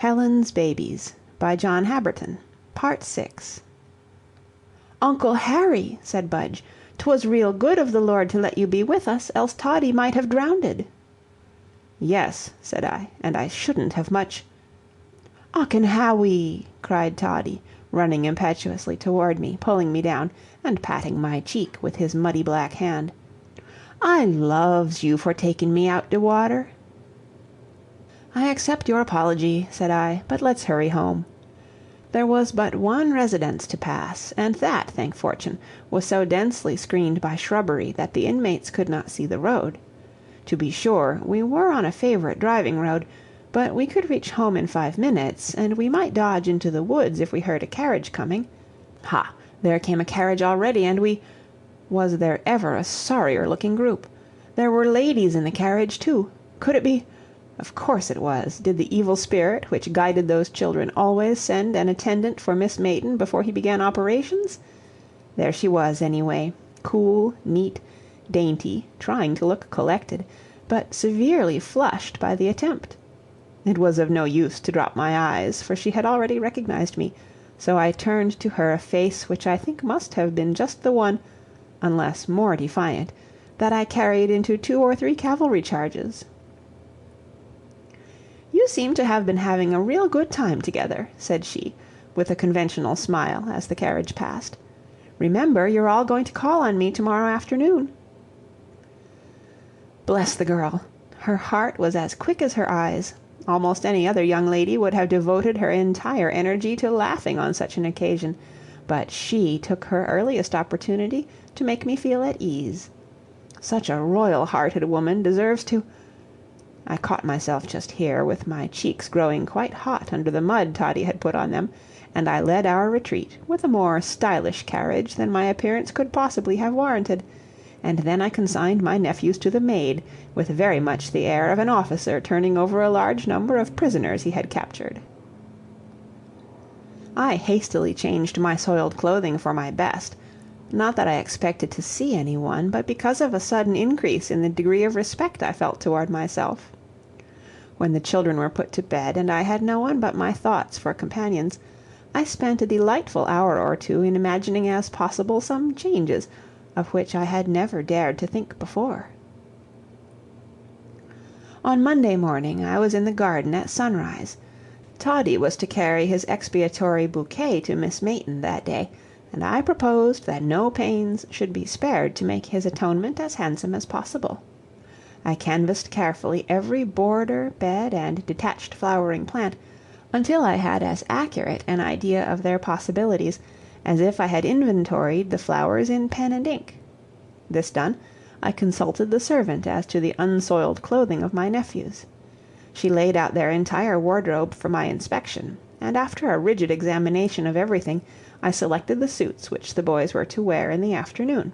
Helen's Babies by John Habberton, Part 6. "Uncle Harry," said Budge, "'twas real good of the Lord to let you be with us, else Toddie might have drownded." "Yes," said I, "and I shouldn't have much—" "Ocken Hawwy!" cried Toddie, running impetuously toward me, pulling me down, and patting my cheek with his muddy black hand. "I loves you for taking me out de water." "I accept your apology," said I, "but let's hurry home." There was but one residence to pass, and that, thank fortune, was so densely screened by shrubbery that the inmates could not see the road. To be sure, we were on a favorite driving road, but we could reach home in 5 minutes, and we might dodge into the woods if we heard a carriage coming. Ha! There came a carriage already, and was there ever a sorrier-looking group? There were ladies in the carriage, too. Could it be? Of course it was. Did the evil spirit which guided those children always send an attendant for Miss Mayton before he began operations? There she was, anyway, cool, neat, dainty, trying to look collected, but severely flushed by the attempt. It was of no use to drop my eyes, for she had already recognized me, so I turned to her a face which I think must have been just the one, unless more defiant, that I carried into 2 or 3 cavalry charges. "You seem to have been having a real good time together," said she, with a conventional smile, as the carriage passed. "Remember, you're all going to call on me to-morrow afternoon." Bless the girl! Her heart was as quick as her eyes. Almost any other young lady would have devoted her entire energy to laughing on such an occasion, but she took her earliest opportunity to make me feel at ease. Such a royal-hearted woman deserves to— I caught myself just here, with my cheeks growing quite hot under the mud Toddie had put on them, and I led our retreat with a more stylish carriage than my appearance could possibly have warranted, and then I consigned my nephews to the maid, with very much the air of an officer turning over a large number of prisoners he had captured. I hastily changed my soiled clothing for my best, not that I expected to see any one, but because of a sudden increase in the degree of respect I felt toward myself. When the children were put to bed, and I had no one but my thoughts for companions, I spent a delightful hour or two in imagining as possible some changes of which I had never dared to think before. On Monday morning I was in the garden at sunrise. Toddie was to carry his expiatory bouquet to Miss Mayton that day, and I proposed that no pains should be spared to make his atonement as handsome as possible. I canvassed carefully every border, bed, and detached flowering plant, until I had as accurate an idea of their possibilities as if I had inventoried the flowers in pen and ink. This done, I consulted the servant as to the unsoiled clothing of my nephews. She laid out their entire wardrobe for my inspection, and after a rigid examination of everything, I selected the suits which the boys were to wear in the afternoon.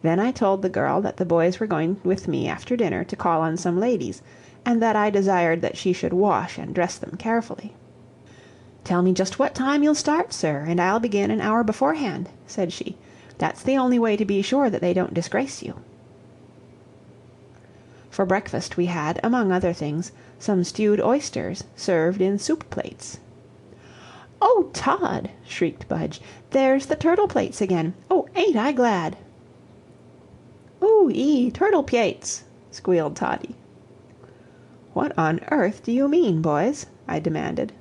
Then I told the girl that the boys were going with me after dinner to call on some ladies, and that I desired that she should wash and dress them carefully. "Tell me just what time you'll start, sir, and I'll begin an hour beforehand," said she. "That's the only way to be sure that they don't disgrace you." For breakfast we had, among other things, some stewed oysters served in soup plates. "Oh, Tod!" shrieked Budge, "there's the turtle plates again. Oh, ain't I glad!" "Ooh, turtle plates!" squealed Toddie. "What on earth do you mean, boys?" I demanded.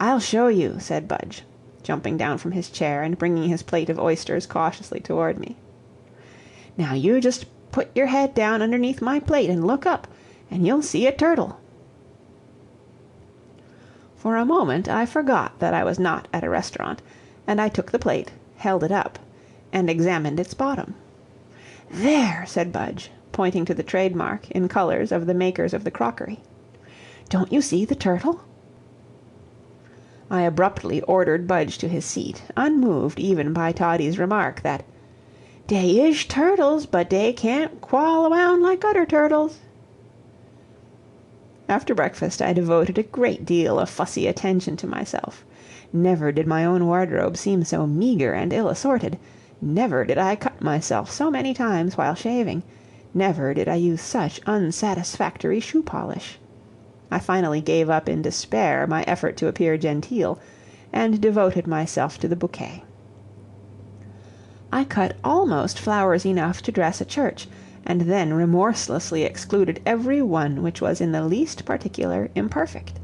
"I'll show you," said Budge, jumping down from his chair and bringing his plate of oysters cautiously toward me. "Now you just put your head down underneath my plate and look up, and you'll see a turtle." For a moment I forgot that I was not at a restaurant, and I took the plate, held it up, and examined its bottom. "There!" said Budge, pointing to the trademark, in colors, of the makers of the crockery. "Don't you see the turtle?" I abruptly ordered Budge to his seat, unmoved even by Toddie's remark that "dey ish turtles, but dey can't quoll awound like udder turtles." After breakfast I devoted a great deal of fussy attention to myself. Never did my own wardrobe seem so meager and ill-assorted, never did I cut myself so many times while shaving, never did I use such unsatisfactory shoe polish. I finally gave up in despair my effort to appear genteel, and devoted myself to the bouquet. I cut almost flowers enough to dress a church, and then remorselessly excluded every one which was in the least particular imperfect.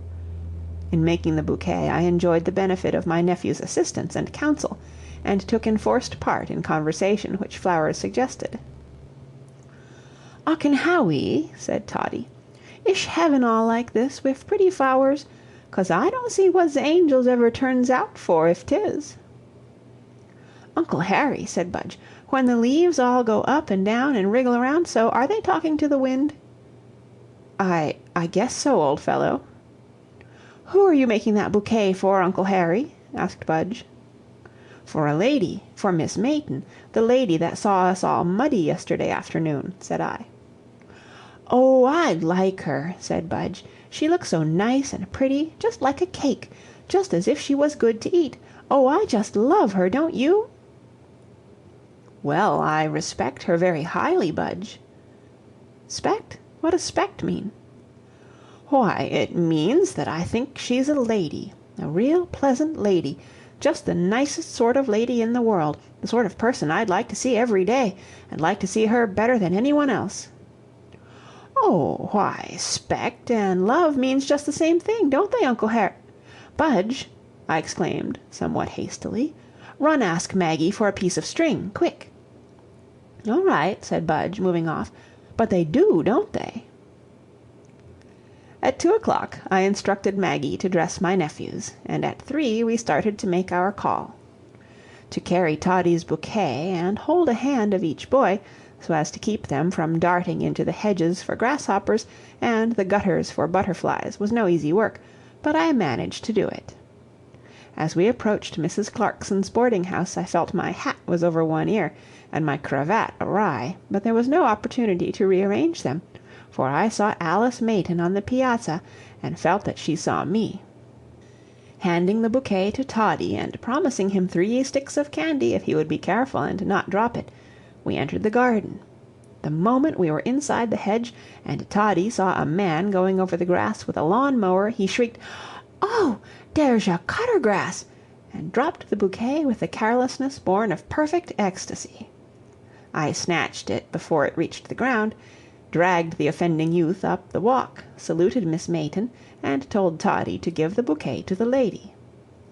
In making the bouquet I enjoyed the benefit of my nephew's assistance and counsel, and took enforced part in conversation which flowers suggested. "Ocken Hawwy," said Toddie, "ish heaven all like this, wif pretty flowers? 'Cause I don't see what the angels ever turns out for, if 'tis." "Uncle Harry," said Budge, "when the leaves all go up and down and wriggle around so, are they talking to the wind?" I guess so, old fellow." "Who are you making that bouquet for, Uncle Harry?" asked Budge. "For a lady, for Miss Mayton, the lady that saw us all muddy yesterday afternoon," said I. "Oh, I'd like her," said Budge. "She looks so nice and pretty, just like a cake, just as if she was good to eat. Oh, I just love her, don't you?" "Well, I respect her very highly, Budge." "'Spect? What does 'spect mean?" "Why, it means that I think she's a lady, a real pleasant lady, just the nicest sort of lady in the world, the sort of person I'd like to see every day, and like to see her better than any one else." "Oh, why, 'spect and love means just the same thing, don't they, Uncle Budge," I exclaimed, somewhat hastily, "run ask Maggie for a piece of string, quick." "All right," said Budge, moving off, "but they do, don't they?" At 2 o'clock I instructed Maggie to dress my nephews, and at 3 we started to make our call. To carry Toddie's bouquet, and hold a hand of each boy, so as to keep them from darting into the hedges for grasshoppers and the gutters for butterflies, was no easy work, but I managed to do it. As we approached Mrs. Clarkson's boarding house, I felt my hat was over one ear, and my cravat awry, but there was no opportunity to rearrange them, for I saw Alice Mayton on the piazza, and felt that she saw me. Handing the bouquet to Toddie, and promising him 3 sticks of candy if he would be careful and not drop it, we entered the garden. The moment we were inside the hedge, and Toddie saw a man going over the grass with a lawn mower, he shrieked, "Oh, there's a cutter grass!" and dropped the bouquet with the carelessness born of perfect ecstasy. I snatched it before it reached the ground, dragged the offending youth up the walk, saluted Miss Mayton, and told Toddie to give the bouquet to the lady.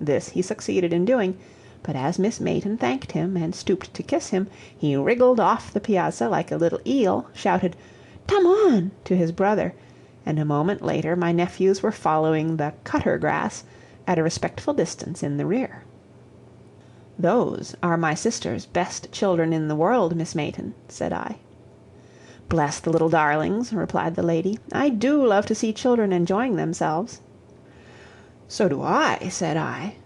This he succeeded in doing, but as Miss Mayton thanked him and stooped to kiss him, he wriggled off the piazza like a little eel, shouted, "Tum on!" to his brother, and a moment later my nephews were following the cutter grass at a respectful distance in the rear. "Those are my sister's best children in the world, Miss Mayton," said I. "Bless the little darlings," replied the lady. "I do love to see children enjoying themselves." "So do I," said I,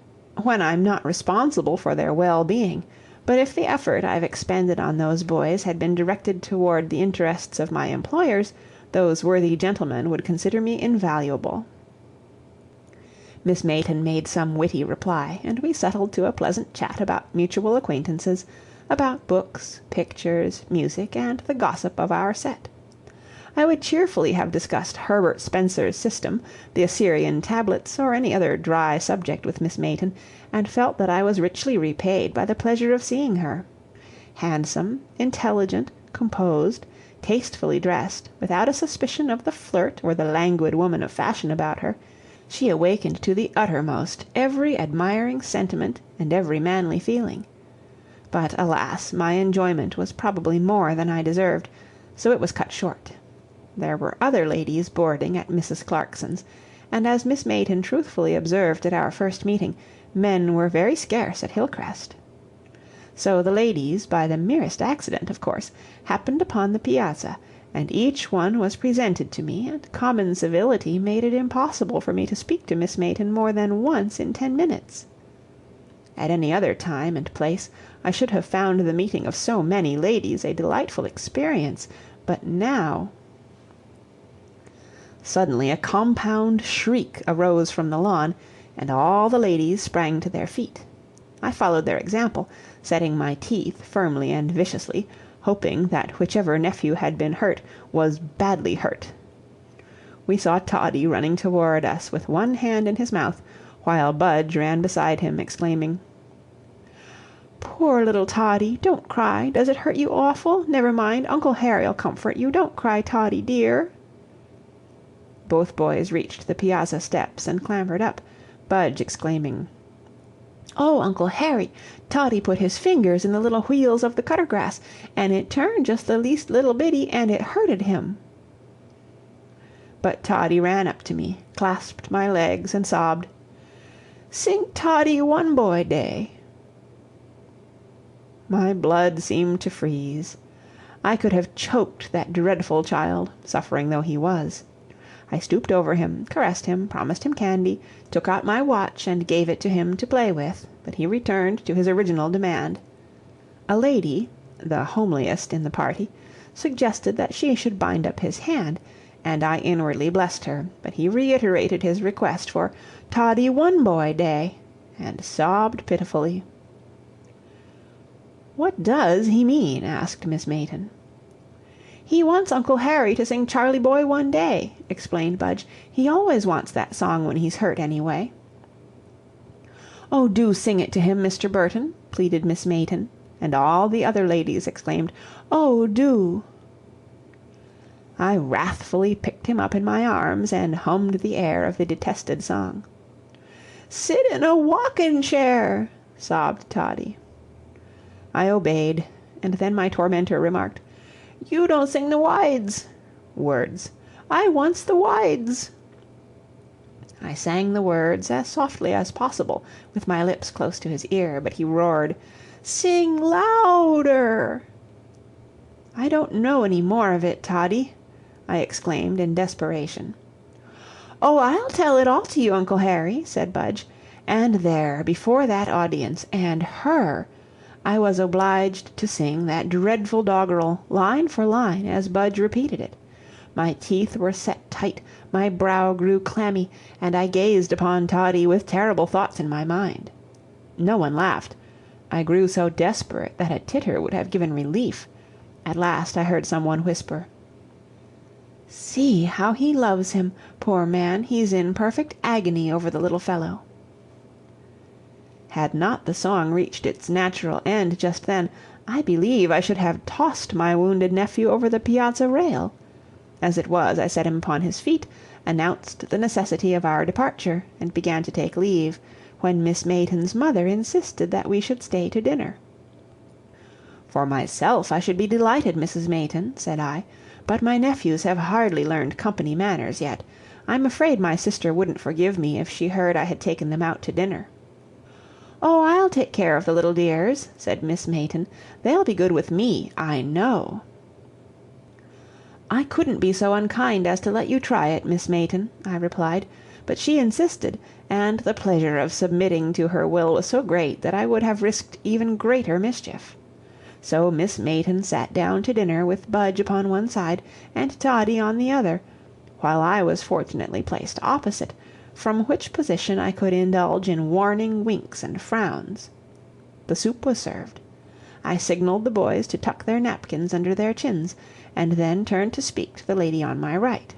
"when I'm not responsible for their well-being, but if the effort I've expended on those boys had been directed toward the interests of my employers, those worthy gentlemen would consider me invaluable." Miss Mayton made some witty reply, and we settled to a pleasant chat about mutual acquaintances, about books, pictures, music, and the gossip of our set. I would cheerfully have discussed Herbert Spencer's system, the Assyrian tablets, or any other dry subject with Miss Mayton, and felt that I was richly repaid by the pleasure of seeing her. Handsome, intelligent, composed, tastefully dressed, without a suspicion of the flirt or the languid woman of fashion about her, she awakened to the uttermost every admiring sentiment and every manly feeling. But, alas, my enjoyment was probably more than I deserved, so it was cut short. There were other ladies boarding at Mrs. Clarkson's, and as Miss Mayton truthfully observed at our first meeting, men were very scarce at Hillcrest. So the ladies, by the merest accident, of course, happened upon the piazza, and each one was presented to me, and common civility made it impossible for me to speak to Miss Mayton more than once in 10 minutes. At any other time and place I should have found the meeting of so many ladies a delightful experience, but now... Suddenly a compound shriek arose from the lawn, and all the ladies sprang to their feet. I followed their example, setting my teeth firmly and viciously, hoping that whichever nephew had been hurt was badly hurt. We saw Toddy running toward us with one hand in his mouth, while Budge ran beside him, exclaiming, "Poor little Toddy! Don't cry. Does it hurt you awful? Never mind, Uncle Harry'll comfort you. Don't cry, Toddy, dear." Both boys reached the piazza steps and clambered up, Budge exclaiming, "Oh, Uncle Harry, Toddy put his fingers in the little wheels of the cutter grass, and it turned just the least little bitty, and it hurted him." But Toddy ran up to me, clasped my legs, and sobbed, "Sing Toddy one boy day." My blood seemed to freeze. I could have choked that dreadful child, suffering though he was. I stooped over him, caressed him, promised him candy, took out my watch and gave it to him to play with, but he returned to his original demand. A lady, the homeliest in the party, suggested that she should bind up his hand, and I inwardly blessed her, but he reiterated his request for "Toddy one boy day," and sobbed pitifully. "What does he mean?" asked Miss Mayton. "He wants Uncle Harry to sing 'Charlie Boy One Day,'" explained Budge. "He always wants that song when he's hurt, anyway." "Oh, do sing it to him, Mr. Burton," pleaded Miss Mayton, and all the other ladies exclaimed, "Oh, do!" I wrathfully picked him up in my arms and hummed the air of the detested song. "Sit in a walkin' chair," sobbed Toddy. I obeyed, and then my tormentor remarked, "You don't sing the wides" words. "I wants the wides." I sang the words as softly as possible, with my lips close to his ear, but he roared, "Sing louder!" "I don't know any more of it, Toddy," I exclaimed in desperation. "Oh, I'll tell it all to you, Uncle Harry," said Budge, and there, before that audience, and her, I was obliged to sing that dreadful doggerel, line for line, as Budge repeated it. My teeth were set tight, my brow grew clammy, and I gazed upon Toddy with terrible thoughts in my mind. No one laughed. I grew so desperate that a titter would have given relief. At last I heard someone whisper, "See how he loves him. Poor man, he's in perfect agony over the little fellow." Had not the song reached its natural end just then, I believe I should have tossed my wounded nephew over the piazza rail. As it was, I set him upon his feet, announced the necessity of our departure, and began to take leave, when Miss Mayton's mother insisted that we should stay to dinner. "For myself, I should be delighted, Mrs. Mayton," said I, "but my nephews have hardly learned company manners yet. I'm afraid my sister wouldn't forgive me if she heard I had taken them out to dinner." "Oh, I'll take care of the little dears," said Miss Mayton. "They'll be good with me, I know." "I couldn't be so unkind as to let you try it, Miss Mayton," I replied, but she insisted, and the pleasure of submitting to her will was so great that I would have risked even greater mischief. So Miss Mayton sat down to dinner with Budge upon one side and Toddy on the other, while I was fortunately placed opposite, from which position I could indulge in warning winks and frowns. The soup was served. I signaled the boys to tuck their napkins under their chins, and then turned to speak to the lady on my right.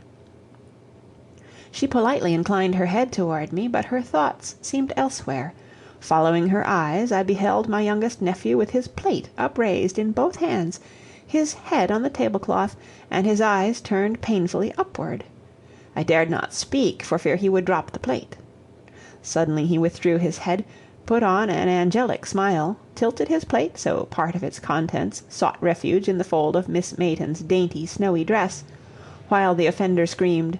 She politely inclined her head toward me, but her thoughts seemed elsewhere. Following her eyes, I beheld my youngest nephew with his plate upraised in both hands, his head on the tablecloth, and his eyes turned painfully upward. I dared not speak for fear he would drop the plate. Suddenly he withdrew his head, put on an angelic smile, tilted his plate so part of its contents sought refuge in the fold of Miss Mayton's dainty snowy dress, while the offender screamed,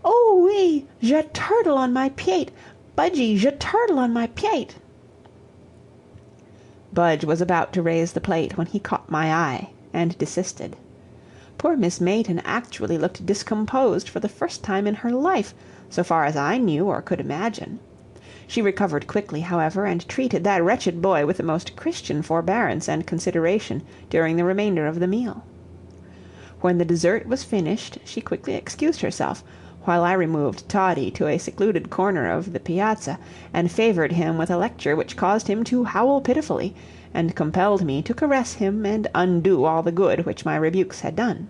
"Oh, wee, je turtle on my piate! Budgie, je turtle on my piate!" Budge was about to raise the plate when he caught my eye, and desisted. Poor Miss Mayton actually looked discomposed for the first time in her life, so far as I knew or could imagine. She recovered quickly, however, and treated that wretched boy with the most Christian forbearance and consideration during the remainder of the meal. When the dessert was finished, she quickly excused herself, while I removed Toddy to a secluded corner of the piazza, and favored him with a lecture which caused him to howl pitifully, and compelled me to caress him and undo all the good which my rebukes had done.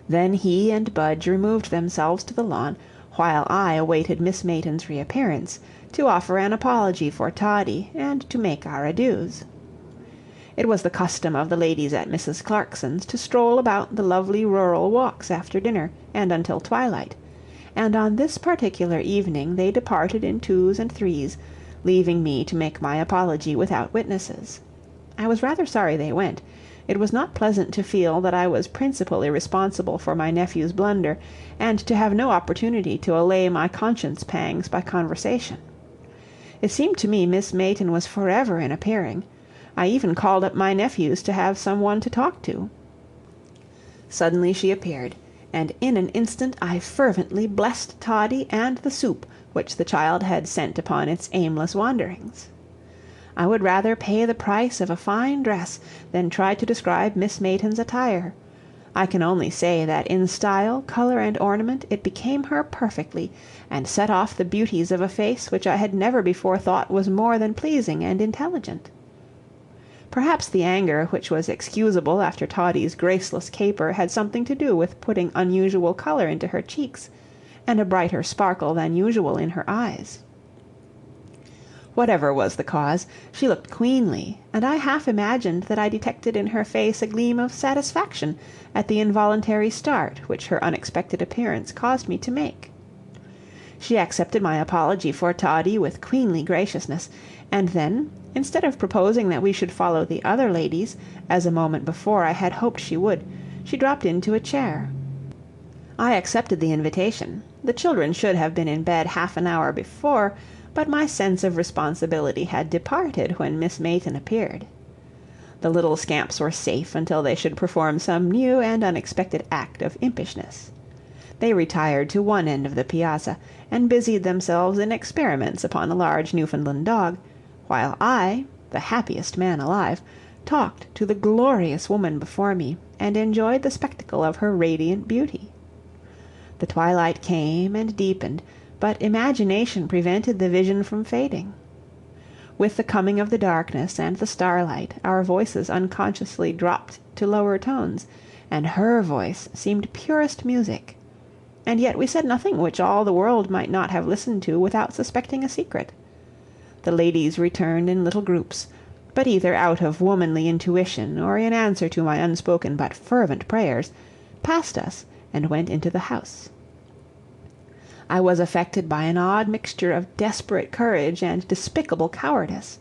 Then he and Budge removed themselves to the lawn, while I awaited Miss Mayton's reappearance, to offer an apology for Toddie, and to make our adieus. It was the custom of the ladies at Mrs. Clarkson's to stroll about the lovely rural walks after dinner and until twilight, and on this particular evening they departed in twos and threes, leaving me to make my apology without witnesses. I was rather sorry they went. It was not pleasant to feel that I was principally responsible for my nephew's blunder, and to have no opportunity to allay my conscience pangs by conversation. It seemed to me Miss Mayton was forever in appearing. I even called up my nephews to have some one to talk to. Suddenly she appeared, and in an instant I fervently blessed Toddie and the soup which the child had sent upon its aimless wanderings. I would rather pay the price of a fine dress than try to describe Miss Mayton's attire. I can only say that in style, color, and ornament it became her perfectly, and set off the beauties of a face which I had never before thought was more than pleasing and intelligent. Perhaps the anger which was excusable after Toddie's graceless caper had something to do with putting unusual color into her cheeks, and a brighter sparkle than usual in her eyes. Whatever was the cause, she looked queenly, and I half imagined that I detected in her face a gleam of satisfaction at the involuntary start which her unexpected appearance caused me to make. She accepted my apology for Toddie with queenly graciousness, and then, instead of proposing that we should follow the other ladies, as a moment before I had hoped she would, she dropped into a chair. I accepted the invitation. The children should have been in bed half an hour before, but my sense of responsibility had departed when Miss Mayton appeared. The little scamps were safe until they should perform some new and unexpected act of impishness. They retired to one end of the piazza, and busied themselves in experiments upon a large Newfoundland dog, while I, the happiest man alive, talked to the glorious woman before me, and enjoyed the spectacle of her radiant beauty. The twilight came and deepened, but imagination prevented the vision from fading. With the coming of the darkness and the starlight, our voices unconsciously dropped to lower tones, and her voice seemed purest music. And yet we said nothing which all the world might not have listened to without suspecting a secret. The ladies returned in little groups, but either out of womanly intuition or in answer to my unspoken but fervent prayers, passed us and went into the house. I was affected by an odd mixture of desperate courage and despicable cowardice.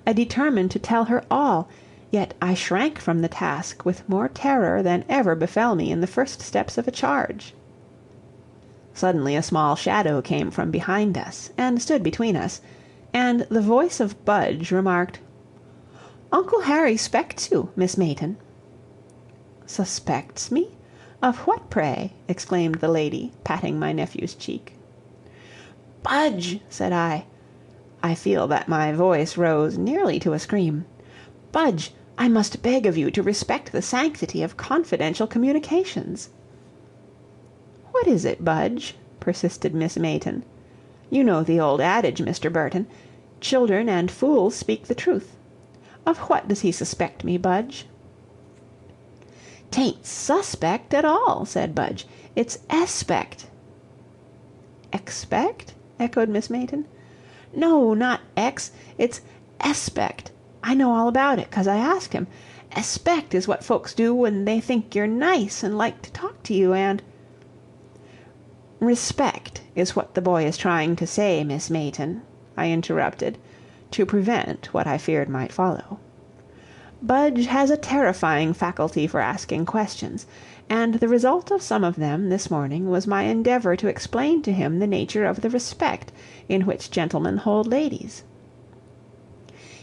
I determined to tell her all, yet I shrank from the task with more terror than ever befell me in the first steps of a charge. Suddenly a small shadow came from behind us, and stood between us, and the voice of Budge remarked, "Uncle Harry 'spects you, Miss Mayton." "Suspects me? Of what, pray?" exclaimed the lady, patting my nephew's cheek. "Budge," said I. I feel that my voice rose nearly to a scream. "Budge, I must beg of you to respect the sanctity of confidential communications." "What is it, Budge?" persisted Miss Mayton. "You know the old adage, Mr. Burton, children and fools speak the truth. Of what does he suspect me, Budge?" "'Tain't suspect at all," said Budge. "It's espect." "Expect?" echoed Miss Mayton. "No, not ex. It's espect. I know all about it, 'cause I asked him. Espect is what folks do when they think you're nice and like to talk to you, and—" "Respect is what the boy is trying to say, Miss Mayton," I interrupted, to prevent what I feared might follow. Budge has a terrifying faculty for asking questions, and the result of some of them this morning was my endeavor to explain to him the nature of the respect in which gentlemen hold ladies.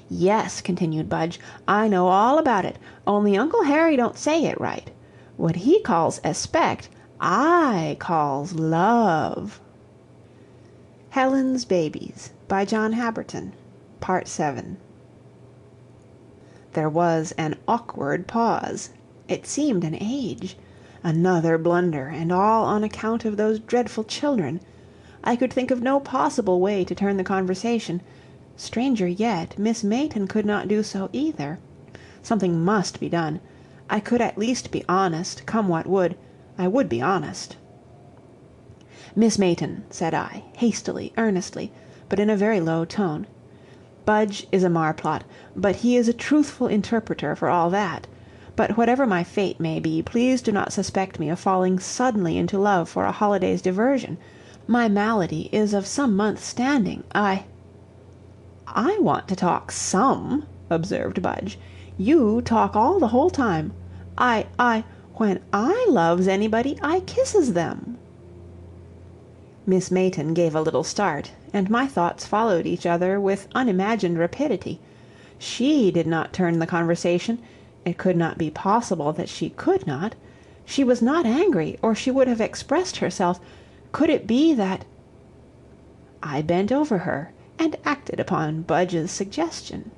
"Yes," continued Budge, "I know all about it, only Uncle Harry don't say it right. What he calls espect, I calls love." Helen's Babies by John Habberton, Part 7. There was an awkward pause. It seemed an age. Another blunder, and all on account of those dreadful children. I could think of no possible way to turn the conversation. Stranger yet, Miss Mayton could not do so either. Something must be done. I could at least be honest, come what would. I would be honest. "Miss Mayton," said I, hastily, earnestly, but in a very low tone, "Budge is a marplot, but he is a truthful interpreter for all that. But whatever my fate may be, please do not suspect me of falling suddenly into love for a holiday's diversion. My malady is of some months' standing. "I want to talk some," observed Budge. "You talk all the whole time. When I loves anybody, I kisses them." Miss Mayton gave a little start, and my thoughts followed each other with unimagined rapidity. She did not turn the conversation. It could not be possible that she could not. She was not angry, or she would have expressed herself. Could it be that... I bent over her and acted upon Budge's suggestion.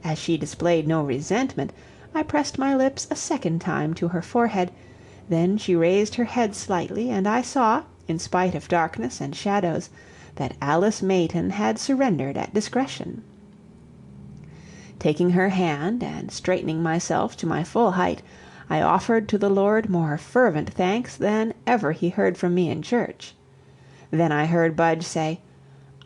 As she displayed no resentment, I pressed my lips a second time to her forehead. Then she raised her head slightly, and I saw, in spite of darkness and shadows, that Alice Mayton had surrendered at discretion. Taking her hand and straightening myself to my full height, I offered to the Lord more fervent thanks than ever he heard from me in church. Then I heard Budge say,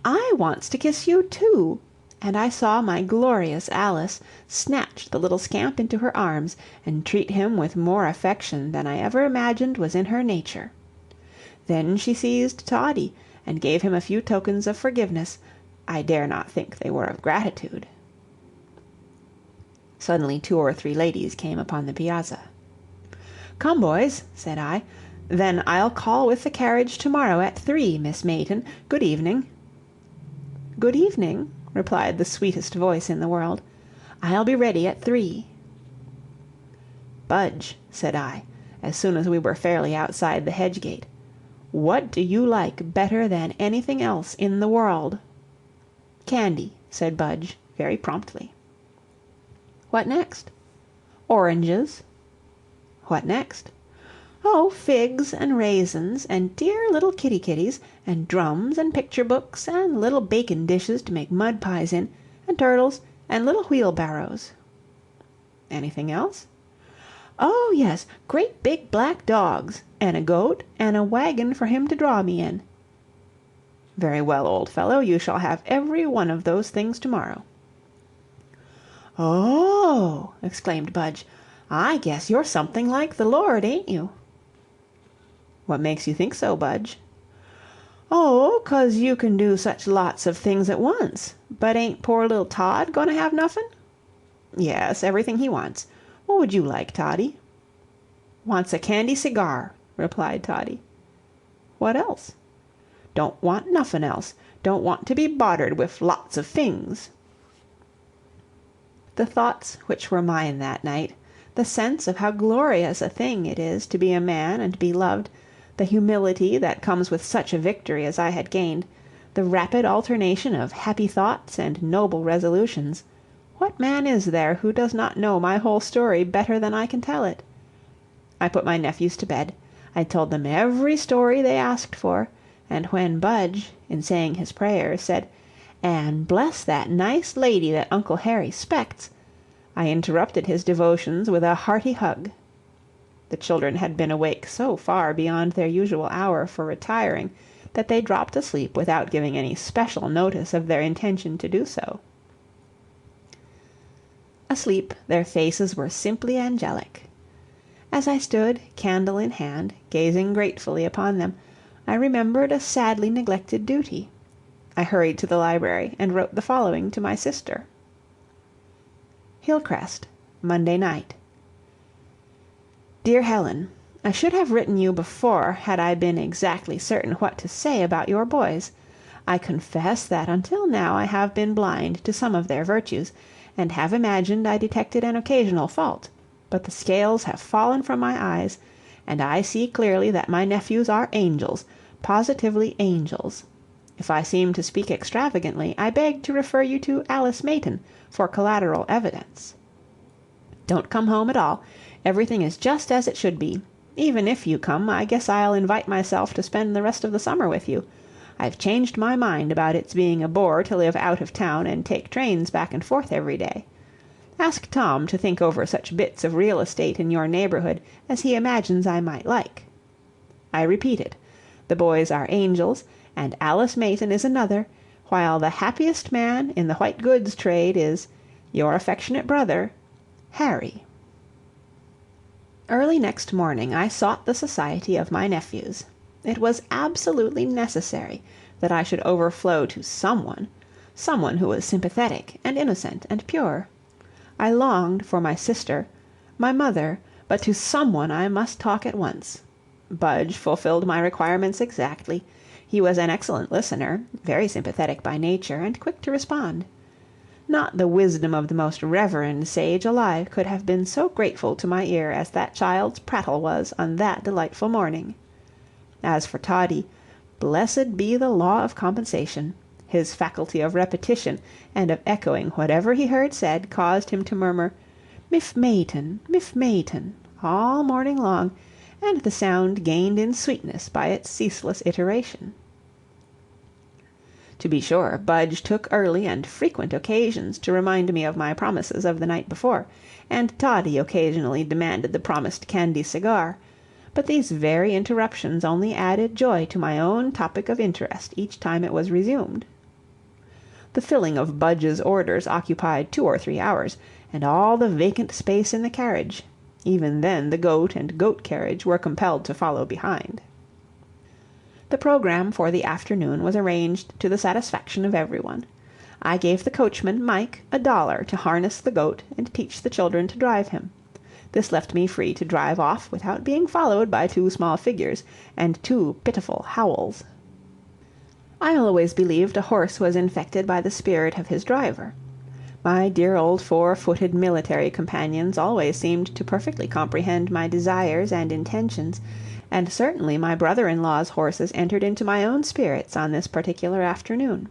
"I wants to kiss you too," and I saw my glorious Alice snatch the little scamp into her arms and treat him with more affection than I ever imagined was in her nature. Then she seized Toddie and gave him a few tokens of forgiveness. I dare not think they were of gratitude. Suddenly 2 or 3 ladies came upon the piazza. "Come, boys," said I. "Then I'll call with the carriage to-morrow at 3, Miss Mayton. Good evening." "Good evening," replied the sweetest voice in the world. "I'll be ready at 3." "Budge," said I, as soon as we were fairly outside the hedge gate, "what do you like better than anything else in the world?" "Candy," said Budge, very promptly. "What next?" "Oranges." "What next?" "Oh, figs and raisins, and dear little kitties, and drums and picture books, and little bacon dishes to make mud pies in, and turtles, and little wheelbarrows." "Anything else?" "Oh, yes, great big black dogs, and a goat, and a wagon for him to draw me in." "Very well, old fellow, you shall have every one of those things to-morrow." "Oh!" exclaimed Budge, "I guess you're something like the Lord, ain't you?" "What makes you think so, Budge?" "Oh, 'cause you can do such lots of things at once. But ain't poor little Tod going to have nothing?" "Yes, everything he wants. What would you like, Toddie?" "Wants a candy cigar," replied Toddie. "What else?" "Don't want nuffin else. Don't want to be boddered wif lots of fings." The thoughts which were mine that night, the sense of how glorious a thing it is to be a man and be loved, the humility that comes with such a victory as I had gained, the rapid alternation of happy thoughts and noble resolutions, what man is there who does not know my whole story better than I can tell it? I put my nephews to bed. I told them every story they asked for, and when Budge, in saying his prayers, said, "And bless that nice lady that Uncle Harry 'spects," I interrupted his devotions with a hearty hug. The children had been awake so far beyond their usual hour for retiring that they dropped asleep without giving any special notice of their intention to do so. Asleep, their faces were simply angelic. As I stood, candle in hand, gazing gratefully upon them, I remembered a sadly neglected duty. I hurried to the library and wrote the following to my sister: Hillcrest, Monday night. Dear Helen, I should have written you before had I been exactly certain what to say about your boys. I confess that until now I have been blind to some of their virtues, and have imagined I detected an occasional fault, but the scales have fallen from my eyes, and I see clearly that my nephews are angels, positively angels. If I seem to speak extravagantly, I beg to refer you to Alice Mayton for collateral evidence. Don't come home at all. Everything is just as it should be. Even if you come, I guess I'll invite myself to spend the rest of the summer with you. I've changed my mind about its being a bore to live out of town and take trains back and forth every day. Ask Tom to think over such bits of real estate in your neighborhood as he imagines I might like. I repeat it, the boys are angels, and Alice Mayton is another, while the happiest man in the white goods trade is your affectionate brother, Harry. Early next morning I sought the society of my nephews. It was absolutely necessary that I should overflow to someone who was sympathetic and innocent and pure. I longed for my sister, my mother, but to someone I must talk at once. Budge fulfilled my requirements exactly. He was an excellent listener, very sympathetic by nature, and quick to respond. Not the wisdom of the most reverend sage alive could have been so grateful to my ear as that child's prattle was on that delightful morning. As for Toddie, blessed be the law of compensation. His faculty of repetition and of echoing whatever he heard said caused him to murmur, Miff Mayton, all morning long, and the sound gained in sweetness by its ceaseless iteration. To be sure, Budge took early and frequent occasions to remind me of my promises of the night before, and Toddie occasionally demanded the promised candy cigar, but these very interruptions only added joy to my own topic of interest each time it was resumed. The filling of Budge's orders occupied 2 or 3 hours, and all the vacant space in the carriage. Even then the goat and goat carriage were compelled to follow behind. The programme for the afternoon was arranged to the satisfaction of everyone. I gave the coachman, Mike, $1 to harness the goat and teach the children to drive him. This left me free to drive off without being followed by 2 small figures and 2 pitiful howls. I always believed a horse was infected by the spirit of his driver. My dear old 4-footed military companions always seemed to perfectly comprehend my desires and intentions, and certainly my brother-in-law's horses entered into my own spirits on this particular afternoon.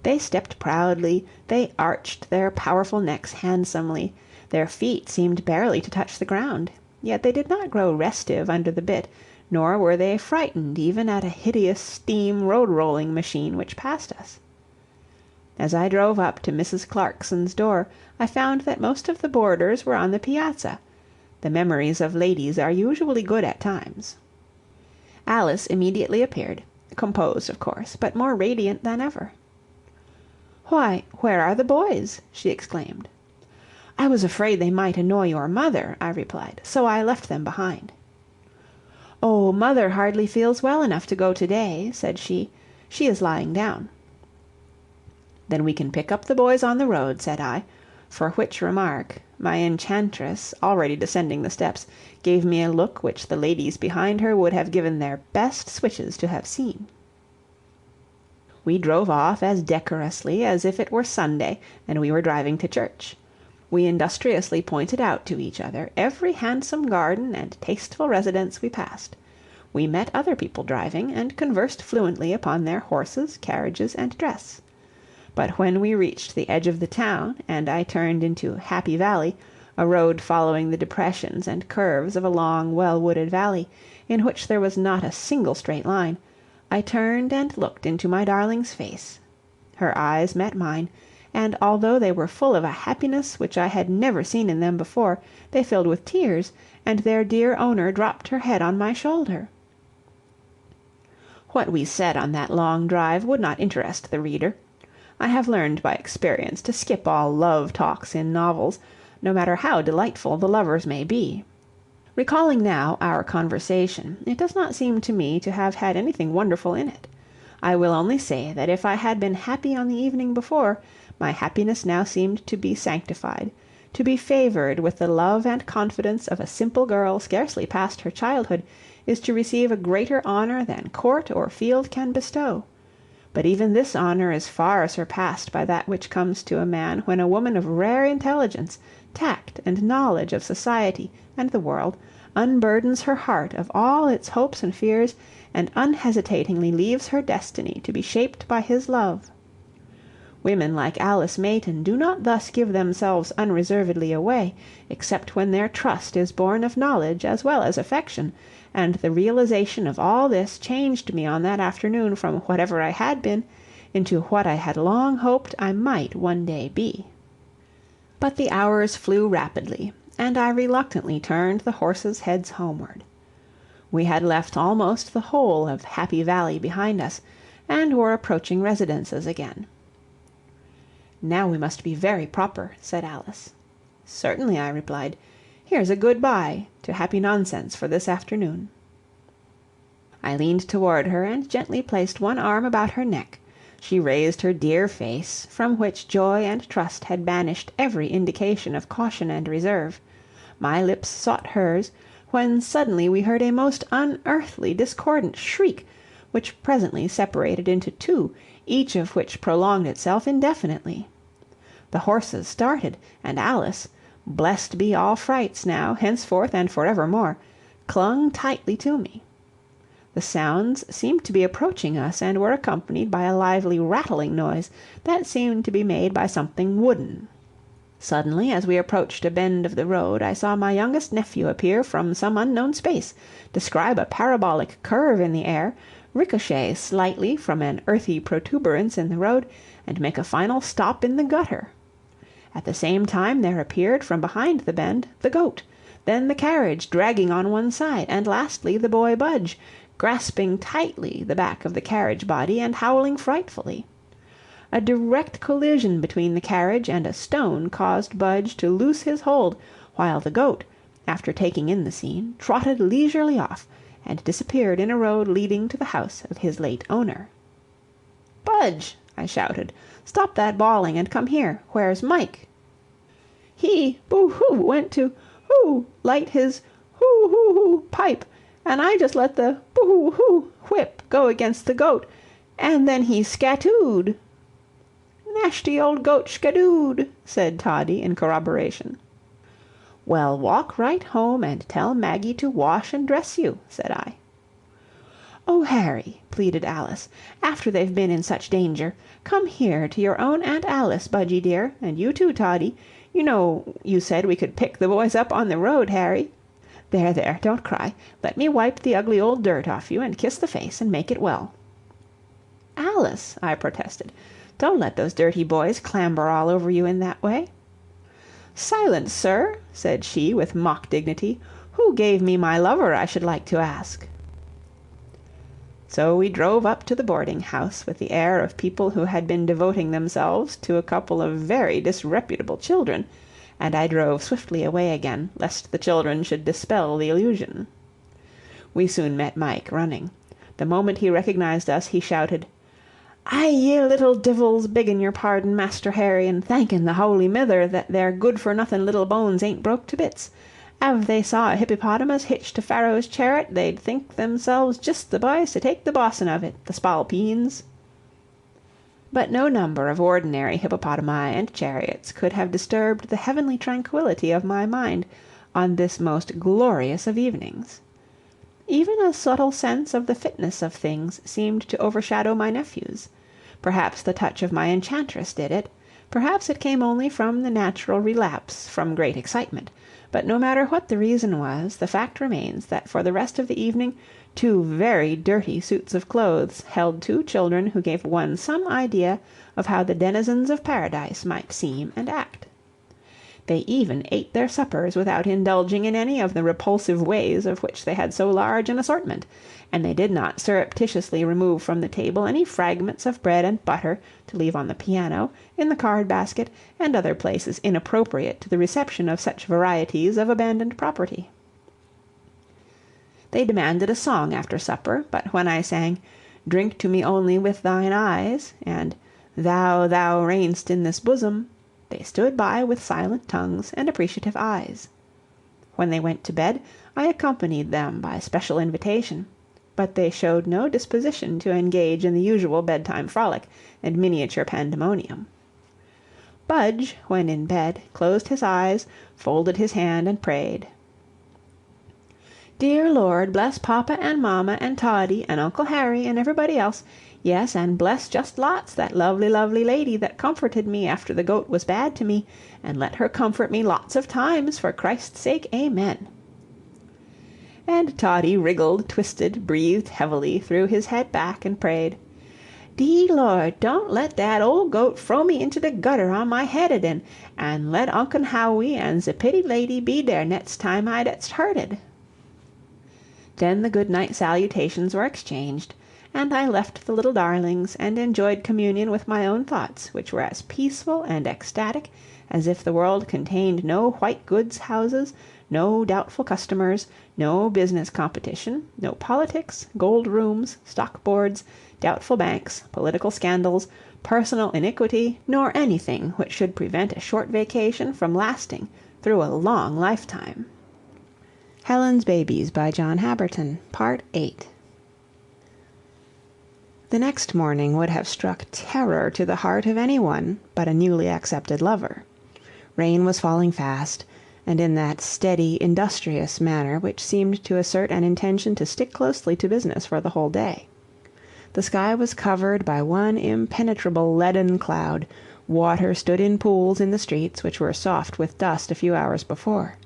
They stepped proudly, they arched their powerful necks handsomely, their feet seemed barely to touch the ground, yet they did not grow restive under the bit, nor were they frightened even at a hideous steam road-rolling machine which passed us. As I drove up to Mrs. Clarkson's door, I found that most of the boarders were on the piazza. The memories of ladies are usually good at times. Alice immediately appeared, composed, of course, but more radiant than ever. "Why, where are the boys?" she exclaimed. "I was afraid they might annoy your mother," I replied, "so I left them behind." "Oh, mother hardly feels well enough to go to-day," said she. "She is lying down." "Then we can pick up the boys on the road," said I, for which remark my enchantress, already descending the steps, gave me a look which the ladies behind her would have given their best switches to have seen. We drove off as decorously as if it were Sunday and we were driving to church. We industriously pointed out to each other every handsome garden and tasteful residence we passed. We met other people driving, and conversed fluently upon their horses, carriages, and dress. But when we reached the edge of the town, and I turned into Happy Valley, a road following the depressions and curves of a long, well-wooded valley, in which there was not a single straight line, I turned and looked into my darling's face. Her eyes met mine, and although they were full of a happiness which I had never seen in them before, they filled with tears, and their dear owner dropped her head on my shoulder. What we said on that long drive would not interest the reader. I have learned by experience to skip all love talks in novels, no matter how delightful the lovers may be. Recalling now our conversation, it does not seem to me to have had anything wonderful in it. I will only say that if I had been happy on the evening before, my happiness now seemed to be sanctified, to be favored with the love and confidence of a simple girl scarcely past her childhood is to receive a greater honor than court or field can bestow. But even this honor is far surpassed by that which comes to a man when a woman of rare intelligence, tact, and knowledge of society and the world unburdens her heart of all its hopes and fears, and unhesitatingly leaves her destiny to be shaped by his love. Women like Alice Mayton do not thus give themselves unreservedly away, except when their trust is born of knowledge as well as affection, and the realization of all this changed me on that afternoon from whatever I had been into what I had long hoped I might one day be. But the hours flew rapidly, and I reluctantly turned the horses' heads homeward. We had left almost the whole of Happy Valley behind us, and were approaching residences again. "Now we must be very proper," said Alice. "Certainly," I replied. "Here's a good-bye to happy nonsense for this afternoon." I leaned toward her and gently placed one arm about her neck. She raised her dear face, from which joy and trust had banished every indication of caution and reserve. My lips sought hers, when suddenly we heard a most unearthly discordant shriek, which presently separated into two, each of which prolonged itself indefinitely. The horses started, and Alice, blessed be all frights now, henceforth and forevermore, clung tightly to me. The sounds seemed to be approaching us, and were accompanied by a lively rattling noise that seemed to be made by something wooden. Suddenly, as we approached a bend of the road, I saw my youngest nephew appear from some unknown space, describe a parabolic curve in the air, ricochet slightly from an earthy protuberance in the road, and make a final stop in the gutter. At the same time there appeared from behind the bend the goat, then the carriage dragging on one side, and lastly the boy Budge, grasping tightly the back of the carriage body and howling frightfully. A direct collision between the carriage and a stone caused Budge to loose his hold, while the goat, after taking in the scene, trotted leisurely off, and disappeared in a road leading to the house of his late owner. "Budge!" I shouted, "stop that bawling and come here. Where's Mike?" "He, boo-hoo, went to, hoo, light his hoo-hoo-hoo pipe, and I just let the boo-hoo whip go against the goat, and then he scatooed." "Nashty old goat skadooed," said Toddie in corroboration. "Well, walk right home and tell Maggie to wash and dress you," said I. "Oh, Harry," pleaded Alice, "after they've been in such danger, come here to your own Aunt Alice, Budgie dear, and you too, Toddie. You know you said we could pick the boys up on the road, Harry. There, there, don't cry. Let me wipe the ugly old dirt off you, and kiss the face, and make it well." "Alice," I protested, "don't let those dirty boys clamber all over you in that way." "Silence, sir," said she with mock dignity. "Who gave me my lover, I should like to ask?" So we drove up to the boarding-house with the air of people who had been devoting themselves to a couple of very disreputable children, and I drove swiftly away again, lest the children should dispel the illusion. We soon met Mike, running. The moment he recognized us, he shouted, "Aye, ye little divils, beggin' your pardon, Master Harry, and thankin' the Holy Mither that their good-for-nothing little bones ain't broke to bits. Av they saw a hippopotamus hitched to Pharaoh's chariot, they'd think themselves just the boys to take the bossin' of it, the spalpeens." But no number of ordinary hippopotami and chariots could have disturbed the heavenly tranquillity of my mind on this most glorious of evenings. Even a subtle sense of the fitness of things seemed to overshadow my nephew's. Perhaps the touch of my enchantress did it, perhaps it came only from the natural relapse from great excitement, but no matter what the reason was, the fact remains that for the rest of the evening two very dirty suits of clothes held two children who gave one some idea of how the denizens of paradise might seem and act. They even ate their suppers without indulging in any of the repulsive ways of which they had so large an assortment, and they did not surreptitiously remove from the table any fragments of bread and butter to leave on the piano, in the card-basket, and other places inappropriate to the reception of such varieties of abandoned property. They demanded a song after supper, but when I sang, "Drink to me only with thine eyes," and "Thou, thou reign'st in this bosom," they stood by with silent tongues and appreciative eyes. When they went to bed, I accompanied them by special invitation, but they showed no disposition to engage in the usual bedtime frolic and miniature pandemonium. Budge, when in bed, closed his eyes, folded his hand, and prayed. "Dear Lord, bless Papa and Mama and Toddie and Uncle Harry and everybody else. Yes, and bless just lots that lovely, lovely lady that comforted me after the goat was bad to me, and let her comfort me lots of times, for Christ's sake, amen." And Toddie wriggled, twisted, breathed heavily, threw his head back, and prayed, "Dee Lord, don't let dat old goat frow me into de gutter on my head again, and let Uncle Howie and ze pitty lady be dere next time I det's hurted." Then the good-night salutations were exchanged, and I left the little darlings and enjoyed communion with my own thoughts, which were as peaceful and ecstatic as if the world contained no white goods houses, no doubtful customers, no business competition, no politics, gold rooms, stock boards, doubtful banks, political scandals, personal iniquity, nor anything which should prevent a short vacation from lasting through a long lifetime. Helen's Babies by John Habberton, Part 8. The next morning would have struck terror to the heart of any one but a newly accepted lover. Rain was falling fast, and in that steady, industrious manner which seemed to assert an intention to stick closely to business for the whole day. The sky was covered by one impenetrable leaden cloud, water stood in pools in the streets which were soft with dust a few hours before.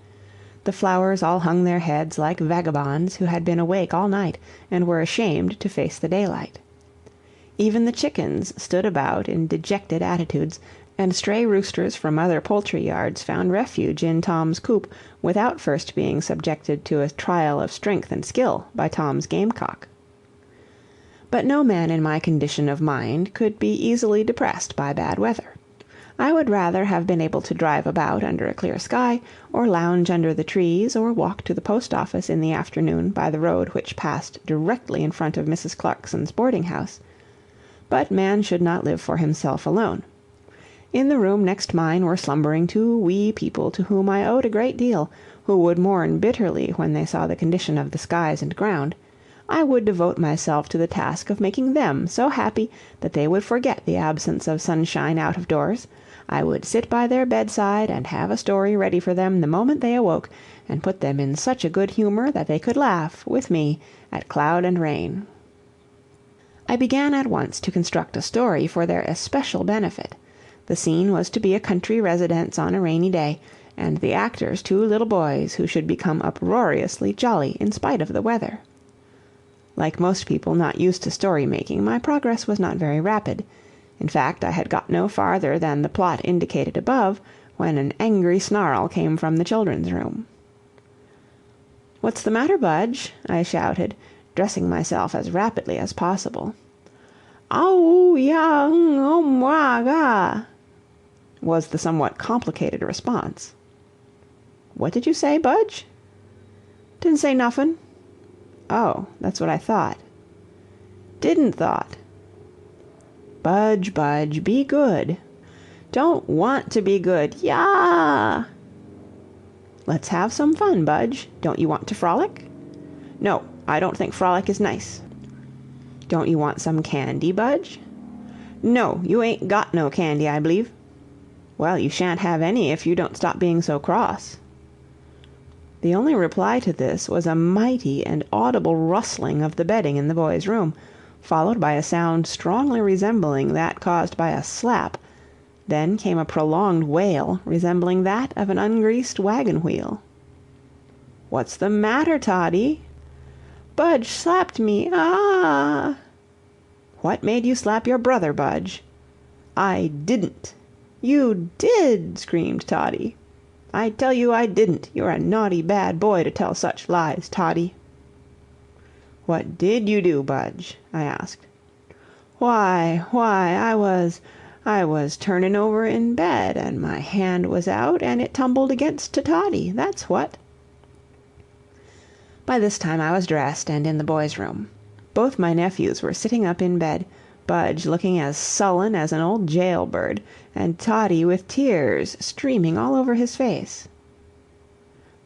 The flowers all hung their heads like vagabonds who had been awake all night and were ashamed to face the daylight. Even the chickens stood about in dejected attitudes, and stray roosters from other poultry yards found refuge in Tom's coop without first being subjected to a trial of strength and skill by Tom's gamecock. But no man in my condition of mind could be easily depressed by bad weather. I would rather have been able to drive about under a clear sky, or lounge under the trees, or walk to the post office in the afternoon by the road which passed directly in front of Mrs. Clarkson's boarding-house. But man should not live for himself alone. In the room next mine were slumbering two wee people to whom I owed a great deal, who would mourn bitterly when they saw the condition of the skies and ground. I would devote myself to the task of making them so happy that they would forget the absence of sunshine out of doors. I would sit by their bedside and have a story ready for them the moment they awoke, and put them in such a good humor that they could laugh, with me, at cloud and rain. I began at once to construct a story for their especial benefit. The scene was to be a country residence on a rainy day, and the actors two little boys who should become uproariously jolly in spite of the weather. Like most people not used to story-making, my progress was not very rapid. In fact, I had got no farther than the plot indicated above, when an angry snarl came from the children's room. "What's the matter, Budge?" I shouted, dressing myself as rapidly as possible. "Ow, ya, ga," was the somewhat complicated response. "What did you say, Budge?" "Didn't say nuffin'." "Oh, that's what I thought." "Didn't thought." "Budge, Budge, be good." "Don't want to be good. Yah!" "Let's have some fun, Budge. Don't you want to frolic?" "No, I don't think frolic is nice." "Don't you want some candy, Budge?" "No, you ain't got no candy, I b'lieve." "Well, you shan't have any if you don't stop being so cross." The only reply to this was a mighty and audible rustling of the bedding in the boys' room, followed by a sound strongly resembling that caused by a slap. Then came a prolonged wail resembling that of an ungreased wagon wheel. "What's the matter, Toddie?" "Budge slapped me. Ah!" "What made you slap your brother, Budge?" "I didn't." "You did!" screamed Toddie. "I tell you I didn't. You're a naughty bad boy to tell such lies, Toddie." "What did you do, Budge?" I asked. Why, I was turning over in bed, and my hand was out, and it tumbled against to Toddie, that's what." By this time I was dressed and in the boys' room. Both my nephews were sitting up in bed, Budge looking as sullen as an old jailbird, and Toddie with tears streaming all over his face.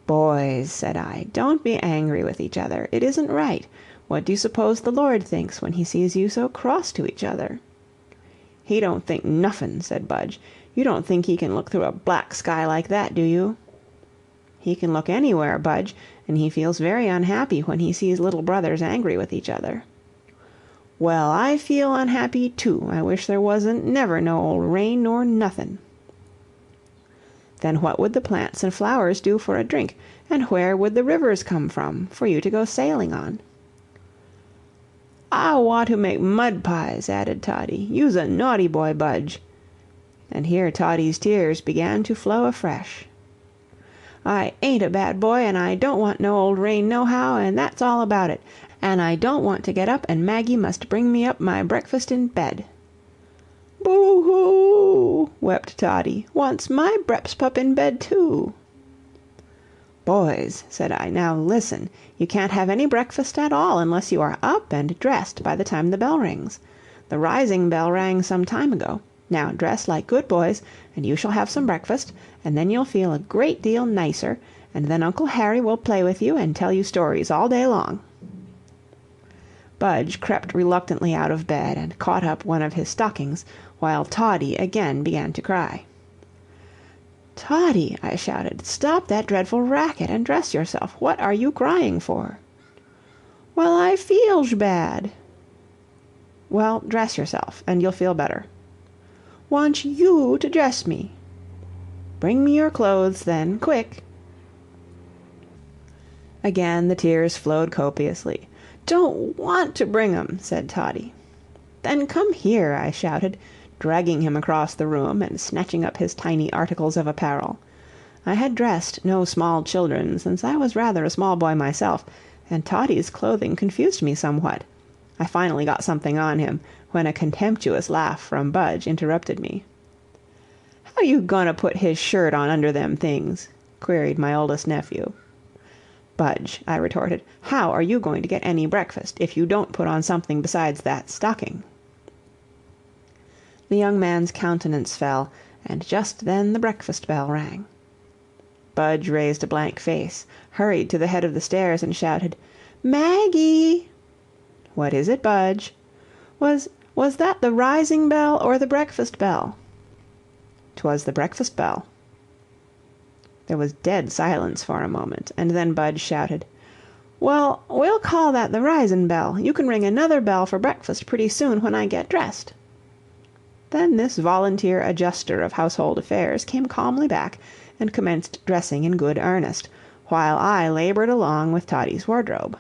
"Boys," said I, "don't be angry with each other. It isn't right. What do you suppose the Lord thinks when he sees you so cross to each other?" "He don't think nuffin'," said Budge. "You don't think he can look through a black sky like that, do you?" "He can look anywhere, Budge, and he feels very unhappy when he sees little brothers angry with each other." "Well, I feel unhappy, too. I wish there wasn't never no old rain nor nothin'." "Then what would the plants and flowers do for a drink, and where would the rivers come from, for you to go sailing on?" "I want to make mud pies," added Toddie. "You's a naughty boy, Budge." And here Toddie's tears began to flow afresh. I ain't a bad boy, and I don't want no old rain nohow, and that's all about it. And I don't want to get up, and Maggie must bring me up my breakfast in bed." "Boo-hoo!" wept Toddie. "Wants my brepspup in bed, too." "Boys," said I, "now listen. You can't have any breakfast at all unless you are up and dressed by the time the bell rings. The rising bell rang some time ago. Now dress like good boys, and you shall have some breakfast, and then you'll feel a great deal nicer, and then Uncle Harry will play with you and tell you stories all day long." Budge crept reluctantly out of bed and caught up one of his stockings, while Toddie again began to cry. "Toddie," I shouted, "stop that dreadful racket and dress yourself. What are you crying for?" "Well, I feels bad." "Well, dress yourself, and you'll feel better." "Want you to dress me." "Bring me your clothes, then, quick." Again the tears flowed copiously. "Don't want to bring 'em," said Toddie. "Then come here," I shouted, dragging him across the room and snatching up his tiny articles of apparel. I had dressed no small children, since I was rather a small boy myself, and Toddie's clothing confused me somewhat. I finally got something on him, when a contemptuous laugh from Budge interrupted me. "How you goin' to put his shirt on under them things?" queried my oldest nephew. "Budge," I retorted, "how are you going to get any breakfast if you don't put on something besides that stocking?" The young man's countenance fell, and just then the breakfast bell rang. Budge raised a blank face, hurried to the head of the stairs, and shouted, "Maggie!" "What is it, Budge?" Was that the rising bell or the breakfast bell?" "'Twas the breakfast bell." There was dead silence for a moment, and then Budge shouted, "Well, we'll call that the risin' bell. You can ring another bell for breakfast pretty soon when I get dressed." Then this volunteer adjuster of household affairs came calmly back and commenced dressing in good earnest, while I labored along with Toddie's wardrobe.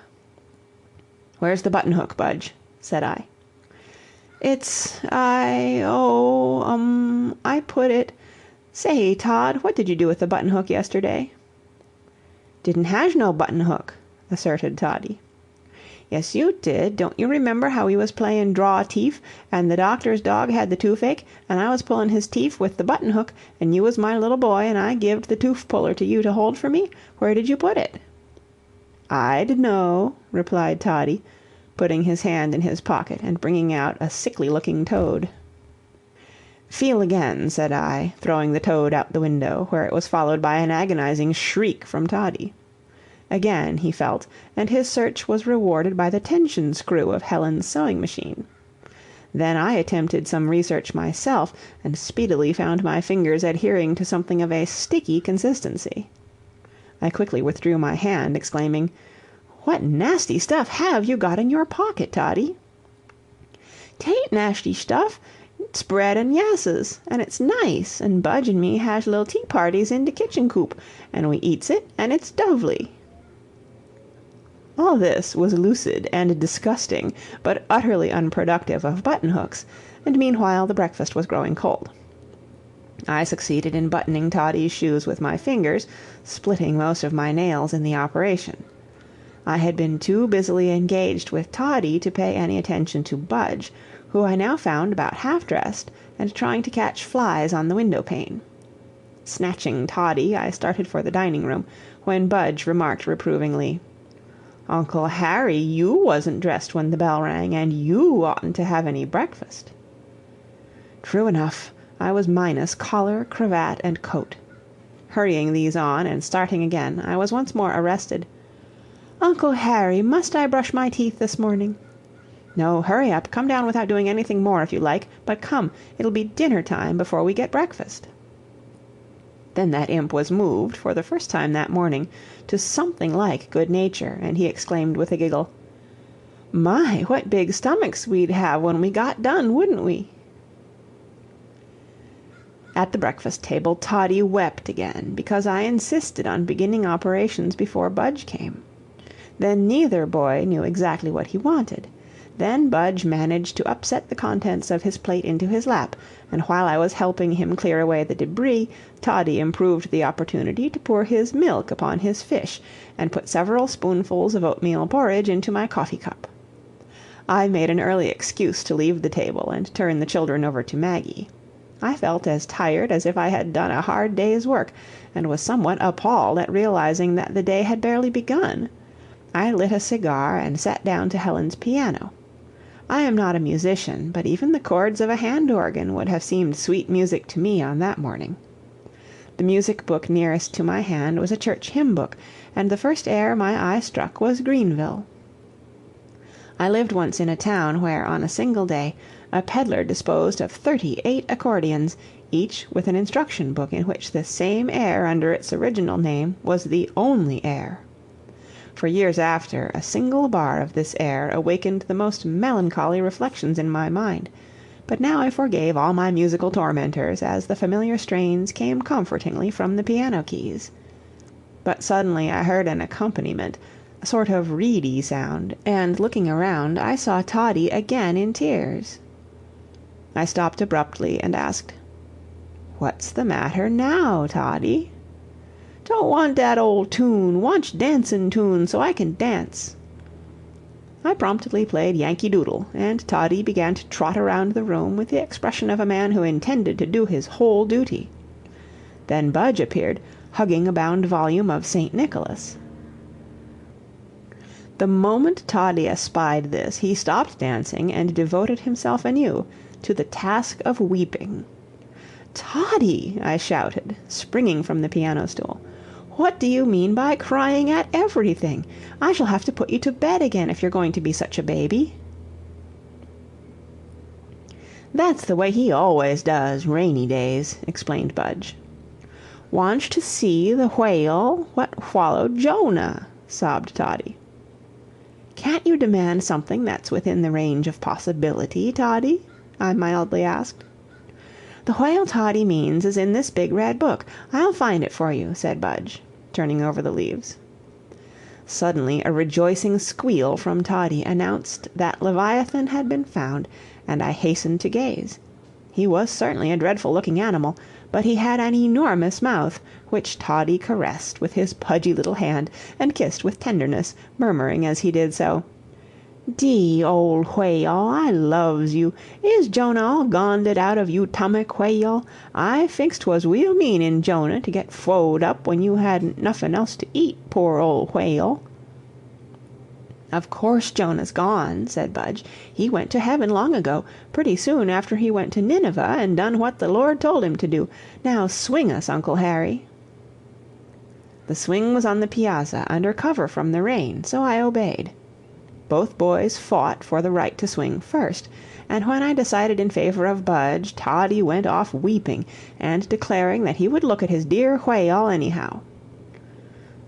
"Where's the button-hook, Budge?" said I. I put it... Say, Todd, what did you do with the button-hook yesterday?" "Didn't have no button-hook," asserted Toddie. "Yes, you did. Don't you remember how we was playin' draw teef, and the doctor's dog had the toothache, and I was pullin' his teef with the button-hook, and you was my little boy, and I gived the toof-puller to you to hold for me? Where did you put it?" "I'd know," replied Toddie, putting his hand in his pocket and bringing out a sickly-looking toad. "Feel again," said I, throwing the toad out the window, where it was followed by an agonizing shriek from Toddie. Again he felt, and his search was rewarded by the tension screw of Helen's sewing machine. Then I attempted some research myself, and speedily found my fingers adhering to something of a sticky consistency. I quickly withdrew my hand, exclaiming, "What nasty stuff have you got in your pocket, Toddie?" "'Tain't nasty stuff. It's bread and yasses, and it's nice, and Budge and me has little tea parties in de kitchen coop, and we eats it, and it's dovely." All this was lucid and disgusting, but utterly unproductive of button-hooks, and meanwhile the breakfast was growing cold. I succeeded in buttoning Toddie's shoes with my fingers, splitting most of my nails in the operation. I had been too busily engaged with Toddie to pay any attention to Budge, who I now found about half-dressed and trying to catch flies on the window-pane. Snatching Toddie, I started for the dining-room, when Budge remarked reprovingly, "Uncle Harry, you wasn't dressed when the bell rang, and you oughtn't to have any breakfast." True enough, I was minus collar, cravat, and coat. Hurrying these on, and starting again, I was once more arrested. "Uncle Harry, must I brush my teeth this morning?" "No, hurry up. Come down without doing anything more if you like, but come, it'll be dinner time before we get breakfast." Then that imp was moved, for the first time that morning, to something like good nature, and he exclaimed with a giggle, "My, what big stomachs we'd have when we got done, wouldn't we?" At the breakfast table Toddie wept again, because I insisted on beginning operations before Budge came. Then neither boy knew exactly what he wanted. Then Budge managed to upset the contents of his plate into his lap, and while I was helping him clear away the debris, Toddie improved the opportunity to pour his milk upon his fish, and put several spoonfuls of oatmeal porridge into my coffee cup. I made an early excuse to leave the table and turn the children over to Maggie. I felt as tired as if I had done a hard day's work, and was somewhat appalled at realizing that the day had barely begun. I lit a cigar and sat down to Helen's piano. I am not a musician, but even the chords of a hand organ would have seemed sweet music to me on that morning. The music book nearest to my hand was a church hymn book, and the first air my eye struck was Greenville. I lived once in a town where, on a single day, a peddler disposed of 38 accordions, each with an instruction book in which the same air under its original name was the only air. For years after, a single bar of this air awakened the most melancholy reflections in my mind, but now I forgave all my musical tormentors as the familiar strains came comfortingly from the piano keys. But suddenly I heard an accompaniment, a sort of reedy sound, and looking around I saw Toddie again in tears. I stopped abruptly and asked, "What's the matter now, Toddie?" "Don't want dat old tune, wantsh dancin' tune so I can dance." I promptly played Yankee Doodle, and Toddie began to trot around the room with the expression of a man who intended to do his whole duty. Then Budge appeared, hugging a bound volume of St. Nicholas. The moment Toddie espied this, he stopped dancing and devoted himself anew to the task of weeping. "Toddie!" I shouted, springing from the piano stool. "What do you mean by crying at everything? I shall have to put you to bed again if you're going to be such a baby." "That's the way he always does, rainy days," explained Budge. "Wantsh to see the whale what wallowed Jonah," sobbed Toddie. "Can't you demand something that's within the range of possibility, Toddie?" I mildly asked. "The whale Toddie means is in this big red book. I'll find it for you," said Budge, turning over the leaves. Suddenly a rejoicing squeal from Toddie announced that Leviathan had been found, and I hastened to gaze. He was certainly a dreadful-looking animal, but he had an enormous mouth, which Toddie caressed with his pudgy little hand and kissed with tenderness, murmuring as he did so, "Dee old whale, I loves you. Is Jonah all gonded out of you tummick, whale? I thinks 'twas weal mean in Jonah to get froed up when you hadn't nuffin else to eat, poor old whale." "Of course Jonah's gone," said Budge. "He went to heaven long ago, pretty soon after he went to Nineveh and done what the Lord told him to do. Now swing us, Uncle Harry." The swing was on the piazza, under cover from the rain, so I obeyed. Both boys fought for the right to swing first, and when I decided in favor of Budge, Toddie went off weeping, and declaring that he would look at his dear whale anyhow.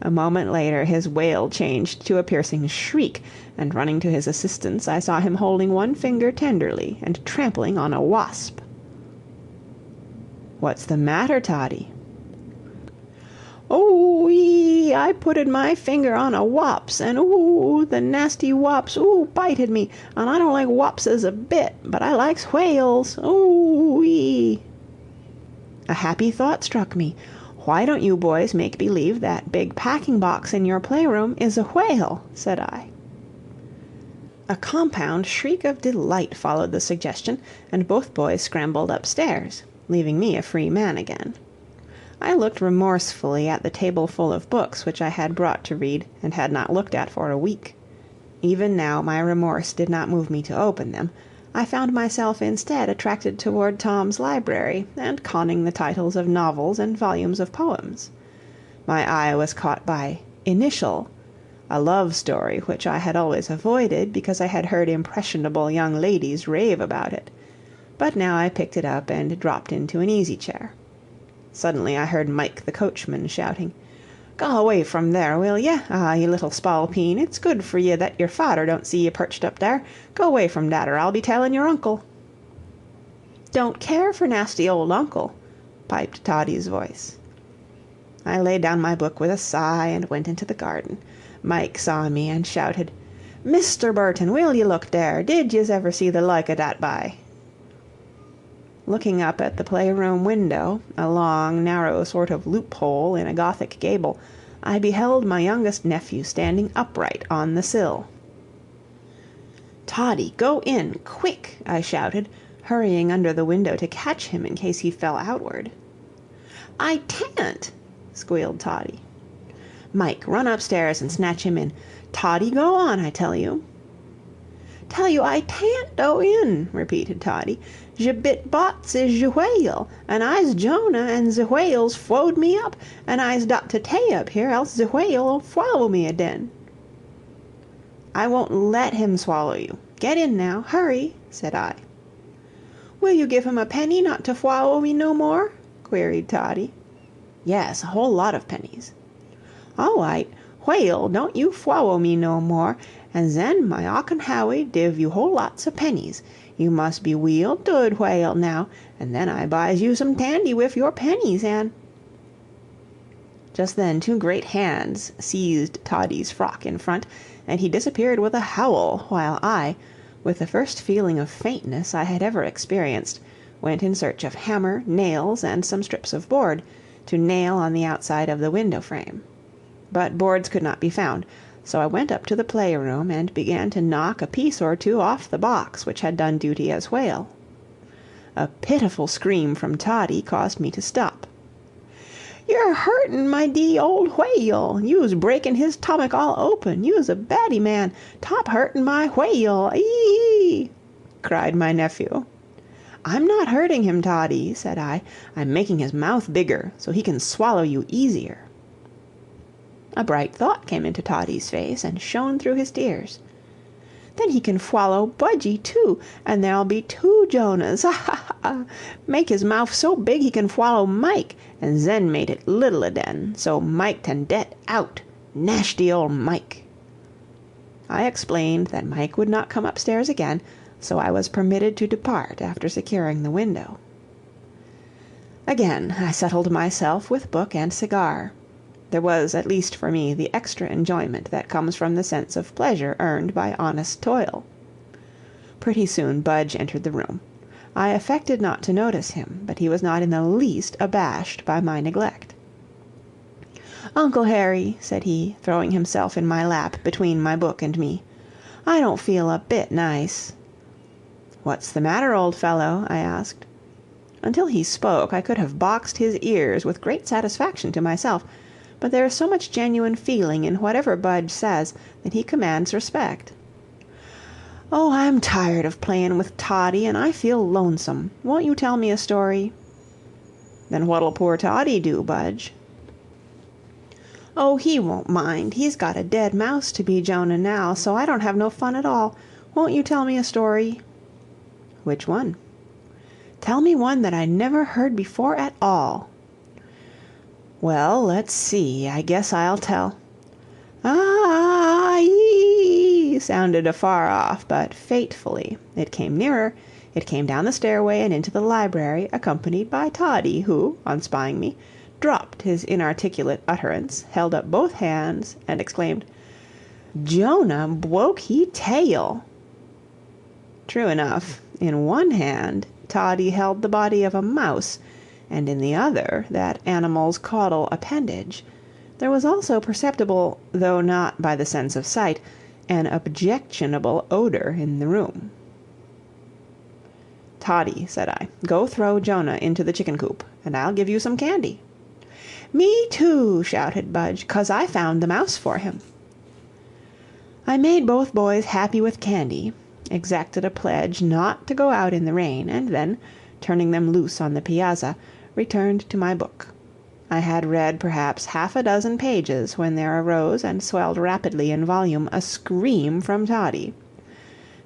A moment later his wail changed to a piercing shriek, and running to his assistance, I saw him holding one finger tenderly and trampling on a wasp. "What's the matter, Toddie?" "Oh-ee, I putted my finger on a wops, and ooh, the nasty wops, ooh, bited me, and I don't like wopses a bit, but I likes whales, ooh-ee." A happy thought struck me. "Why don't you boys make believe that big packing box in your playroom is a whale?" said I. A compound shriek of delight followed the suggestion, and both boys scrambled upstairs, leaving me a free man again. I looked remorsefully at the table full of books which I had brought to read and had not looked at for a week. Even now my remorse did not move me to open them. I found myself instead attracted toward Tom's library and conning the titles of novels and volumes of poems. My eye was caught by Initial, a love story which I had always avoided because I had heard impressionable young ladies rave about it. But now I picked it up and dropped into an easy-chair. Suddenly I heard Mike the coachman shouting, "Go away from there, will ye? Ah, ye little spalpeen, it's good for ye that your fadder don't see ye perched up there. Go away from that, or I'll be tellin' your uncle." "Don't care for nasty old uncle," piped Toddie's voice. I laid down my book with a sigh and went into the garden. Mike saw me and shouted, "Mr. Burton, will ye look there? Did yez ever see the like o' dat by?" Looking up at the playroom window, a long, narrow sort of loophole in a Gothic gable, I beheld my youngest nephew standing upright on the sill. "Toddie, go in, quick!" I shouted, hurrying under the window to catch him in case he fell outward. "I tan't!" squealed Toddie. "Mike, run upstairs and snatch him in. Toddie, go on, I tell you." "Tell you I tan't go in," repeated Toddie. "Je bit bots is je whale, and I's Jonah, and ze whale's fwowed me up, and I's dot to tay up here, else ze whale'll fwallow me aden." "I won't let him swallow you. Get in now, hurry," said I. "Will you give him a penny not to fwallow me no more?" queried Toddie. "Yes, a whole lot of pennies." "All right. Whale, don't you fwallow me no more, and zen my Ocken Howie div you whole lots of pennies. You must be weal dood, Whale, now, and then I buys you some tandy wif your pennies, and—" Just then two great hands seized Toddie's frock in front, and he disappeared with a howl, while I, with the first feeling of faintness I had ever experienced, went in search of hammer, nails, and some strips of board, to nail on the outside of the window frame. But boards could not be found, so I went up to the playroom and began to knock a piece or two off the box which had done duty as whale. A pitiful scream from Toddie caused me to stop. "You're hurtin' my dee old whale. You's breaking his tomach all open. You's a baddy man. Top hurtin' my whale. Ee!" cried my nephew. "I'm not hurting him, Toddie," said I. "I'm making his mouth bigger, so he can swallow you easier." A bright thought came into Toddie's face and shone through his tears. "Then he can fwallow Budgie, too, and there'll be two Jonahs. Ha ha ha! Make his mouth so big he can fwallow Mike, and zen made it little aden, so Mike tan det out. Nashty old Mike!" I explained that Mike would not come upstairs again, so I was permitted to depart after securing the window. Again I settled myself with book and cigar. There was, at least for me, the extra enjoyment that comes from the sense of pleasure earned by honest toil. Pretty soon Budge entered the room. I affected not to notice him, but he was not in the least abashed by my neglect. "Uncle Harry," said he, throwing himself in my lap between my book and me, "I don't feel a bit nice." "What's the matter, old fellow?" I asked. Until he spoke I could have boxed his ears with great satisfaction to myself, but there is so much genuine feeling in whatever Budge says that he commands respect. "Oh, I'm tired of playin' with Toddie, and I feel lonesome. Won't you tell me a story?" "Then what'll poor Toddie do, Budge?" "Oh, he won't mind. He's got a dead mouse to be Jonah now, so I don't have no fun at all. Won't you tell me a story?" "Which one?" "Tell me one that I never heard before at all." "Well, let's see. I guess I'll tell—" "Ah-ee!" sounded afar off, but fatefully. It came nearer. It came down the stairway and into the library, accompanied by Toddie, who, on spying me, dropped his inarticulate utterance, held up both hands, and exclaimed, "Jonah bwoke he tail!" True enough, in one hand Toddie held the body of a mouse, and in the other that animal's caudal appendage. There was also perceptible, though not by the sense of sight, an objectionable odor in the room. "Toddie," said I, "go throw Jonah into the chicken coop, and I'll give you some candy." "Me too!" shouted Budge, "'cause I found the mouse for him." I made both boys happy with candy, exacted a pledge not to go out in the rain, and then, turning them loose on the piazza, returned to my book. I had read perhaps half a dozen pages when there arose and swelled rapidly in volume a scream from Toddie.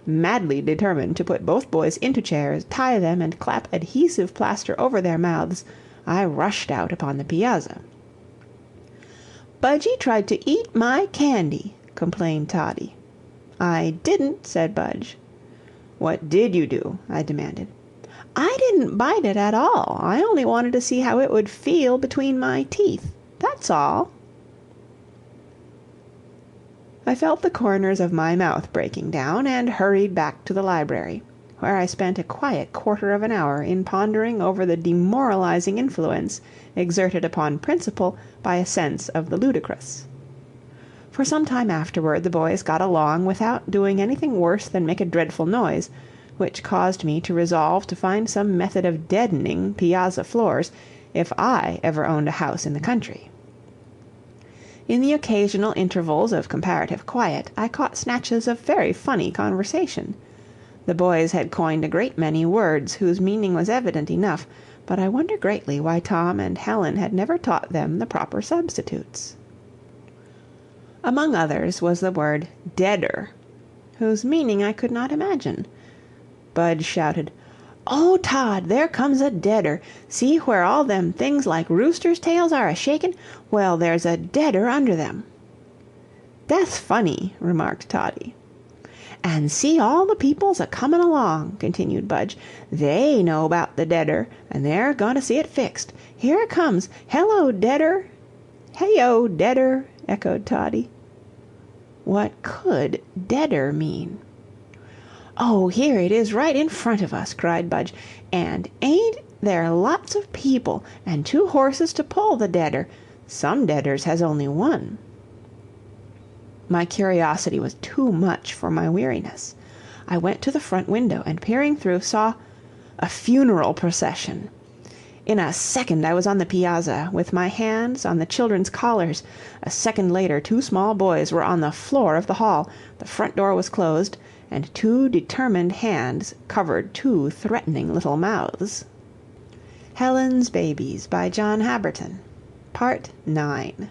Madly determined to put both boys into chairs, tie them, and clap adhesive plaster over their mouths, I rushed out upon the piazza. "Budgie tried to eat my candy," complained Toddie. "I didn't," said Budge. "What did you do?" I demanded. "I didn't bite it at all. I only wanted to see how it would feel between my teeth. That's all." I felt the corners of my mouth breaking down, and hurried back to the library, where I spent a quiet quarter of an hour in pondering over the demoralizing influence exerted upon principle by a sense of the ludicrous. For some time afterward the boys got along without doing anything worse than make a dreadful noise, which caused me to resolve to find some method of deadening piazza floors if I ever owned a house in the country. In the occasional intervals of comparative quiet, I caught snatches of very funny conversation. The boys had coined a great many words whose meaning was evident enough, but I wonder greatly why Tom and Helen had never taught them the proper substitutes. Among others was the word deader, whose meaning I could not imagine. Budge shouted, "Oh, Tod, there comes a deader! See where all them things like roosters' tails are a-shakin'? Well, there's a deader under them." "That's funny," remarked Toddie. "And see all the people's a-comin' along," continued Budge. "They know about the deader, and they're goin' to see it fixed. Here it comes! Hello, deader!" "Heyo, deader!" echoed Toddie. What could deader mean? "Oh, here it is right in front of us," cried Budge. "And ain't there lots of people, and 2 horses to pull the deader. Some deaders has only 1." My curiosity was too much for my weariness. I went to the front window, and peering through, saw a funeral procession. In a second I was on the piazza, with my hands on the children's collars. A second later 2 small boys were on the floor of the hall, the front door was closed, and 2 determined hands covered 2 threatening little mouths. Helen's Babies by John Habberton. Part 9.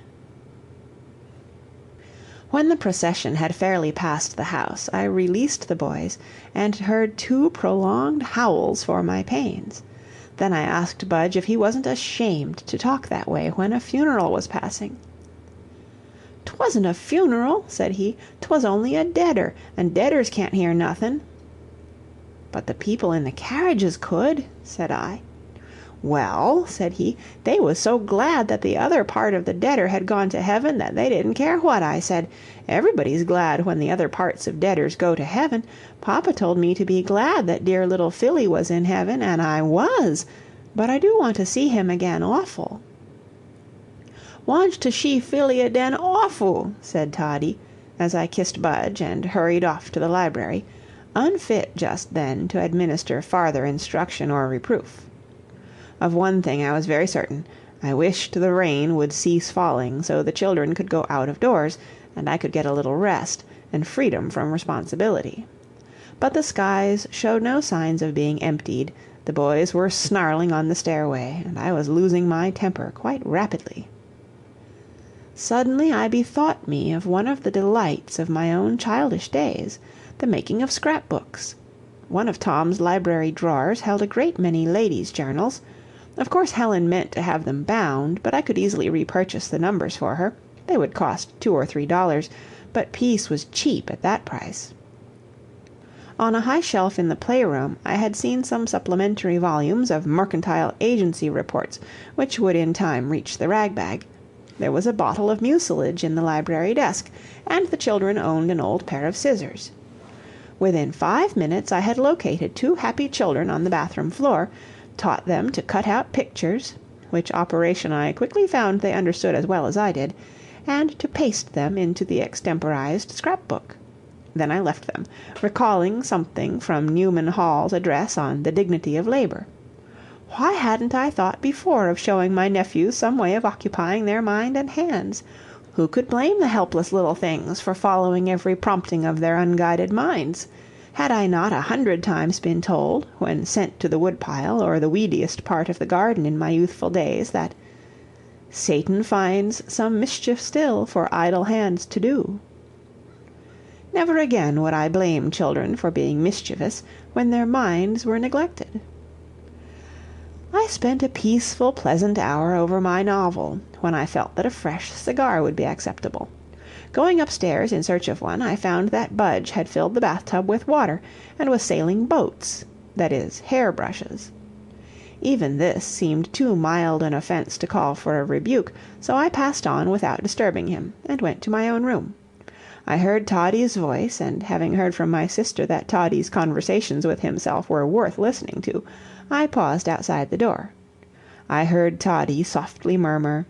When the procession had fairly passed the house, I released the boys, and heard 2 prolonged howls for my pains. Then I asked Budge if he wasn't ashamed to talk that way when a funeral was passing. "'Twasn't a funeral," said he. "'Twas only a deader, and deaders can't hear nothin'." "But the people in the carriages could," said I. "Well," said he, "they was so glad that the other part of the deader had gone to heaven that they didn't care what I said. Everybody's glad when the other parts of deaders go to heaven. Papa told me to be glad that dear little Philly was in heaven, and I was, but I do want to see him again awful." "Want to see Philly again awful," said Toddie, as I kissed Budge and hurried off to the library, unfit just then to administer farther instruction or reproof. Of one thing I was very certain: I wished the rain would cease falling, so the children could go out of doors, and I could get a little rest and freedom from responsibility. But the skies showed no signs of being emptied, the boys were snarling on the stairway, and I was losing my temper quite rapidly. Suddenly I bethought me of one of the delights of my own childish days, the making of scrapbooks. One of Tom's library drawers held a great many ladies' journals. Of course Helen meant to have them bound, but I could easily repurchase the numbers for her. They would cost $2 or $3, but peace was cheap at that price. On a high shelf in the playroom I had seen some supplementary volumes of mercantile agency reports, which would in time reach the rag-bag. There was a bottle of mucilage in the library desk, and the children owned an old pair of scissors. Within 5 minutes I had located 2 happy children on the bathroom floor, taught them to cut out pictures, which operation I quickly found they understood as well as I did, and to paste them into the extemporized scrapbook. Then I left them, recalling something from Newman Hall's address on the dignity of labor. Why hadn't I thought before of showing my nephews some way of occupying their mind and hands? Who could blame the helpless little things for following every prompting of their unguided minds? Had I not 100 times been told, when sent to the woodpile or the weediest part of the garden in my youthful days, that Satan finds some mischief still for idle hands to do? Never again would I blame children for being mischievous when their minds were neglected. I spent a peaceful, pleasant hour over my novel, when I felt that a fresh cigar would be acceptable. Going upstairs in search of one, I found that Budge had filled the bathtub with water, and was sailing boats, that is, hair-brushes. Even this seemed too mild an offense to call for a rebuke, so I passed on without disturbing him, and went to my own room. I heard Toddy's voice, and having heard from my sister that Toddy's conversations with himself were worth listening to, I paused outside the door. I heard Toddy softly murmur,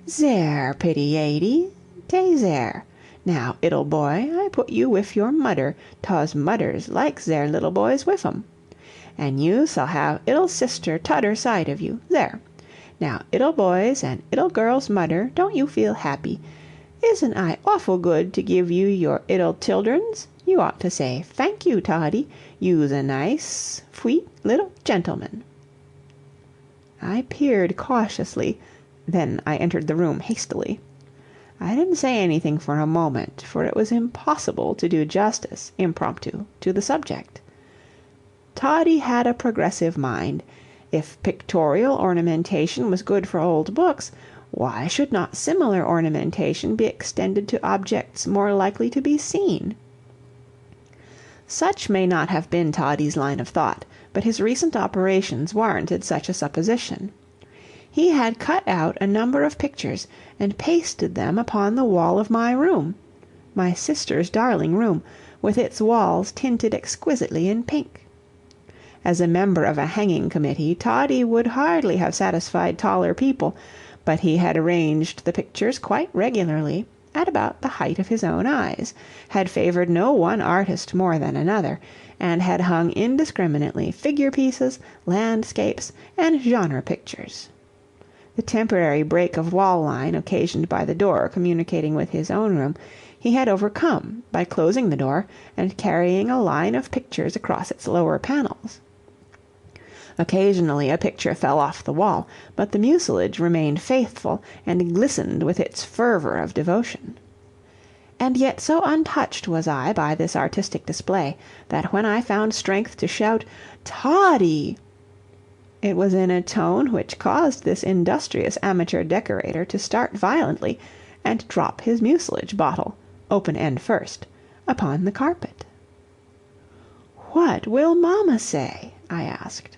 "Zere, pitty yady, tay zere. Now, 'ittle boy, I put you wif your mudder, 'tause mudders like zere little boys wif 'em. And you sall have 'ittle sister t'udder side of you, zere. Now, 'ittle boys and 'ittle girls' mudder, don't you feel happy? Isn't I awful good to give you your 'ittle childrens? You ought to say, 'Thank you, Toddy. You's a nice, fweet little gentleman.'" I peered cautiously, then I entered the room hastily. I didn't say anything for a moment, for it was impossible to do justice, impromptu, to the subject. Toddy had a progressive mind. If pictorial ornamentation was good for old books, why should not similar ornamentation be extended to objects more likely to be seen? Such may not have been Toddy's line of thought, but his recent operations warranted such a supposition. He had cut out a number of pictures and pasted them upon the wall of my room, my sister's darling room, with its walls tinted exquisitely in pink. As a member of a hanging committee, Toddy would hardly have satisfied taller people, but he had arranged the pictures quite regularly, at about the height of his own eyes, had favored no one artist more than another, and had hung indiscriminately figure pieces, landscapes, and genre pictures. The temporary break of wall line occasioned by the door communicating with his own room, he had overcome by closing the door and carrying a line of pictures across its lower panels. Occasionally a picture fell off the wall, but the mucilage remained faithful and glistened with its fervor of devotion. And yet so untouched was I by this artistic display, that when I found strength to shout, "Toddy!" it was in a tone which caused this industrious amateur decorator to start violently and drop his mucilage bottle, open end first, upon the carpet. "What will mamma say?" I asked.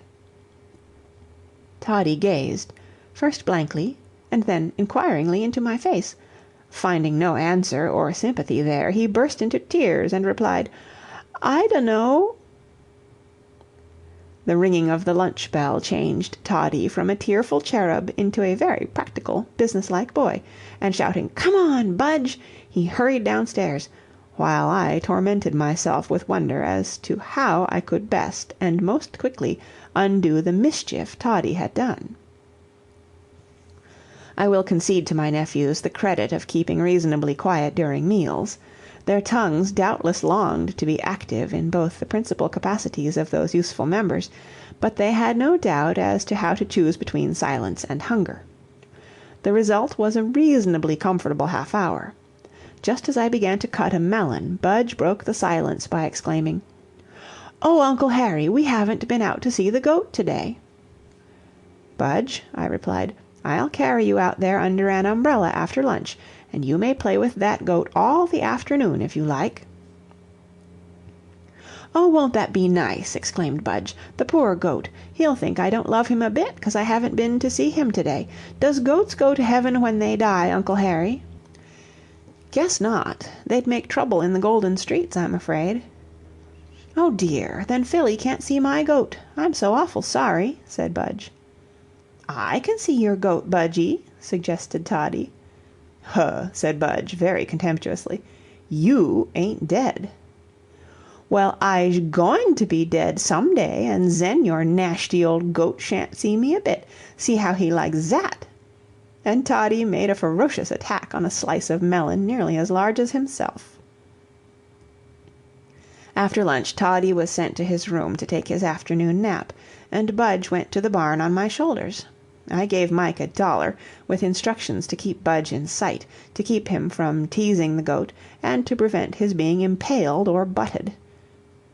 Toddy gazed, first blankly, and then inquiringly into my face. Finding no answer or sympathy there, he burst into tears and replied, "I dunno." The ringing of the lunch bell changed Toddy from a tearful cherub into a very practical, businesslike boy, and shouting, "Come on, Budge!" he hurried downstairs, while I tormented myself with wonder as to how I could best and most quickly undo the mischief Toddy had done. I will concede to my nephews the credit of keeping reasonably quiet during meals. Their tongues doubtless longed to be active in both the principal capacities of those useful members, but they had no doubt as to how to choose between silence and hunger. The result was a reasonably comfortable half-hour. Just as I began to cut a melon, Budge broke the silence by exclaiming, "Oh, Uncle Harry, we haven't been out to see the goat to-day." "Budge," I replied, "I'll carry you out there under an umbrella after lunch, and you may play with that goat all the afternoon if you like." "Oh, won't that be nice!" exclaimed Budge. "The poor goat! He'll think I don't love him a bit, 'cause I haven't been to see him to-day. Does goats go to heaven when they die, Uncle Harry?" "Guess not. They'd make trouble in the golden streets, I'm afraid." "Oh, dear! Then Philly can't see my goat. I'm so awful sorry," said Budge. "I can see your goat, Budgie," suggested Toddy. "Huh!" said Budge, very contemptuously. "You ain't dead." "Well, I's going to be dead some day, and zen your nashty old goat shan't see me a bit. See how he likes zat!" And Toddy made a ferocious attack on a slice of melon nearly as large as himself. After lunch, Toddy was sent to his room to take his afternoon nap, and Budge went to the barn on my shoulders. I gave Mike $1, with instructions to keep Budge in sight, to keep him from teasing the goat, and to prevent his being impaled or butted.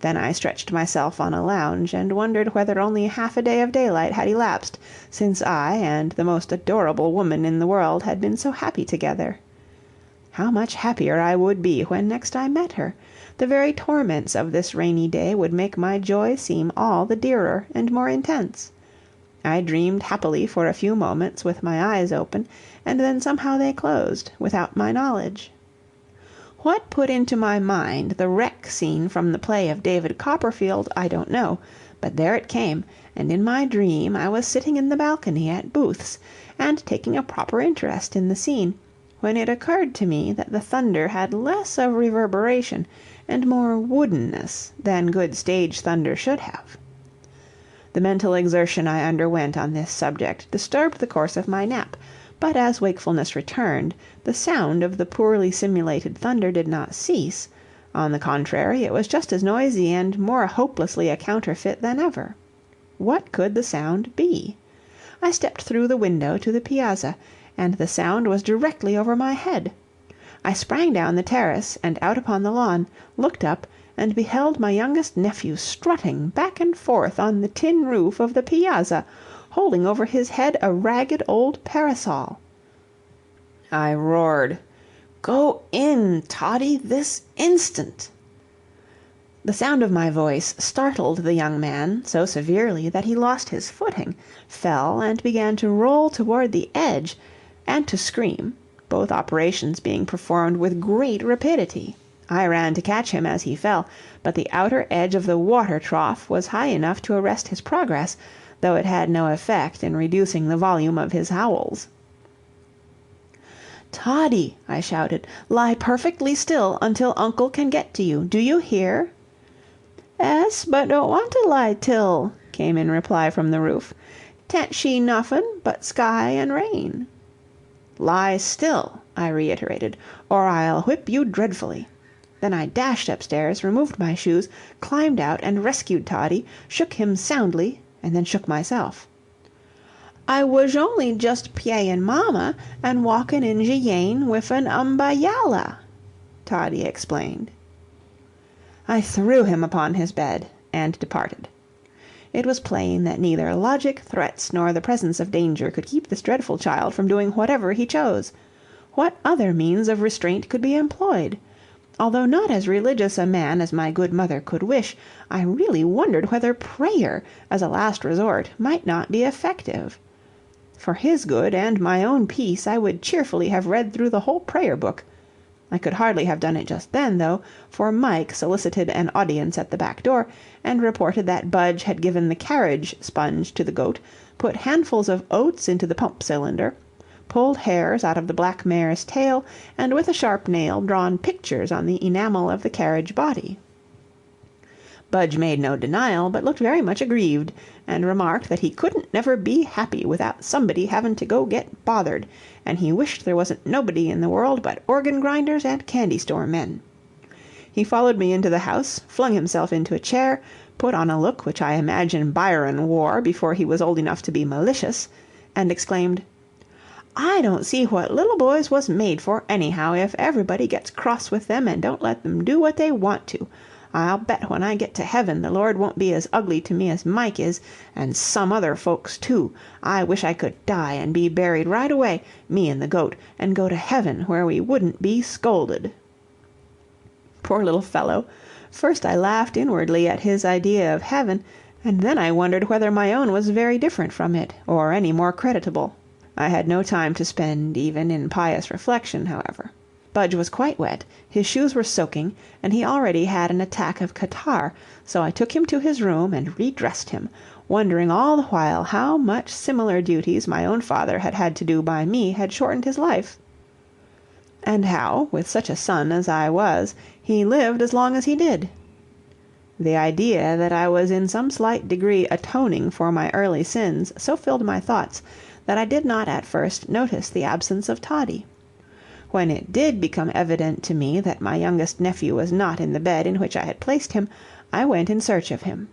Then I stretched myself on a lounge, and wondered whether only half a day of daylight had elapsed since I and the most adorable woman in the world had been so happy together. How much happier I would be when next I met her! The very torments of this rainy day would make my joy seem all the dearer and more intense. I dreamed happily for a few moments with my eyes open, and then somehow they closed, without my knowledge. What put into my mind the wreck scene from the play of David Copperfield, I don't know, but there it came, and in my dream I was sitting in the balcony at Booth's, and taking a proper interest in the scene, when it occurred to me that the thunder had less of reverberation and more woodenness than good stage thunder should have. The mental exertion I underwent on this subject disturbed the course of my nap, but as wakefulness returned, the sound of the poorly simulated thunder did not cease. On the contrary, it was just as noisy and more hopelessly a counterfeit than ever. What could the sound be? I stepped through the window to the piazza, and the sound was directly over my head. I sprang down the terrace and out upon the lawn, looked up, and beheld my youngest nephew strutting back and forth on the tin roof of the piazza, holding over his head a ragged old parasol. I roared, "Go in, Toddie, this instant!" The sound of my voice startled the young man so severely that he lost his footing, fell, and began to roll toward the edge, and to scream, both operations being performed with great rapidity. I ran to catch him as he fell, but the outer edge of the water trough was high enough to arrest his progress, though it had no effect in reducing the volume of his howls. "Toddie," I shouted, "lie perfectly still until uncle can get to you. Do you hear?" "Es, but don't want to lie till," came in reply from the roof. "'Tan't she nuffin' but sky and rain." "Lie still," I reiterated, "or I'll whip you dreadfully." Then I dashed upstairs, removed my shoes, climbed out and rescued Toddie, shook him soundly, and then shook myself. "I was only just pyayin' mamma and walkin' in Guyane with an umbayalla," Toddie explained. I threw him upon his bed and departed. It was plain that neither logic, threats, nor the presence of danger could keep this dreadful child from doing whatever he chose. What other means of restraint could be employed? Although not as religious a man as my good mother could wish, I really wondered whether prayer, as a last resort, might not be effective. For his good and my own peace, I would cheerfully have read through the whole prayer book. I could hardly have done it just then, though, for Mike solicited an audience at the back door, and reported that Budge had given the carriage sponge to the goat, put handfuls of oats into the pump cylinder, pulled hairs out of the black mare's tail, and with a sharp nail drawn pictures on the enamel of the carriage body. Budge made no denial, but looked very much aggrieved, and remarked that he couldn't never be happy without somebody having to go get bothered, and he wished there wasn't nobody in the world but organ grinders and candy store men. He followed me into the house, flung himself into a chair, put on a look which I imagine Byron wore before he was old enough to be malicious, and exclaimed, "I don't see what little boys was made for, anyhow, if everybody gets cross with them and don't let them do what they want to. I'll bet when I get to heaven the Lord won't be as ugly to me as Mike is, and some other folks too. I wish I could die and be buried right away, me and the goat, and go to heaven where we wouldn't be scolded." Poor little fellow! First I laughed inwardly at his idea of heaven, and then I wondered whether my own was very different from it, or any more creditable. I had no time to spend even in pious reflection, however. Budge was quite wet, his shoes were soaking, and he already had an attack of catarrh, so I took him to his room and redressed him, wondering all the while how much similar duties my own father had had to do by me had shortened his life, and how, with such a son as I was, he lived as long as he did. The idea that I was in some slight degree atoning for my early sins so filled my thoughts that I did not at first notice the absence of Toddie. When it did become evident to me that my youngest nephew was not in the bed in which I had placed him, I went in search of him.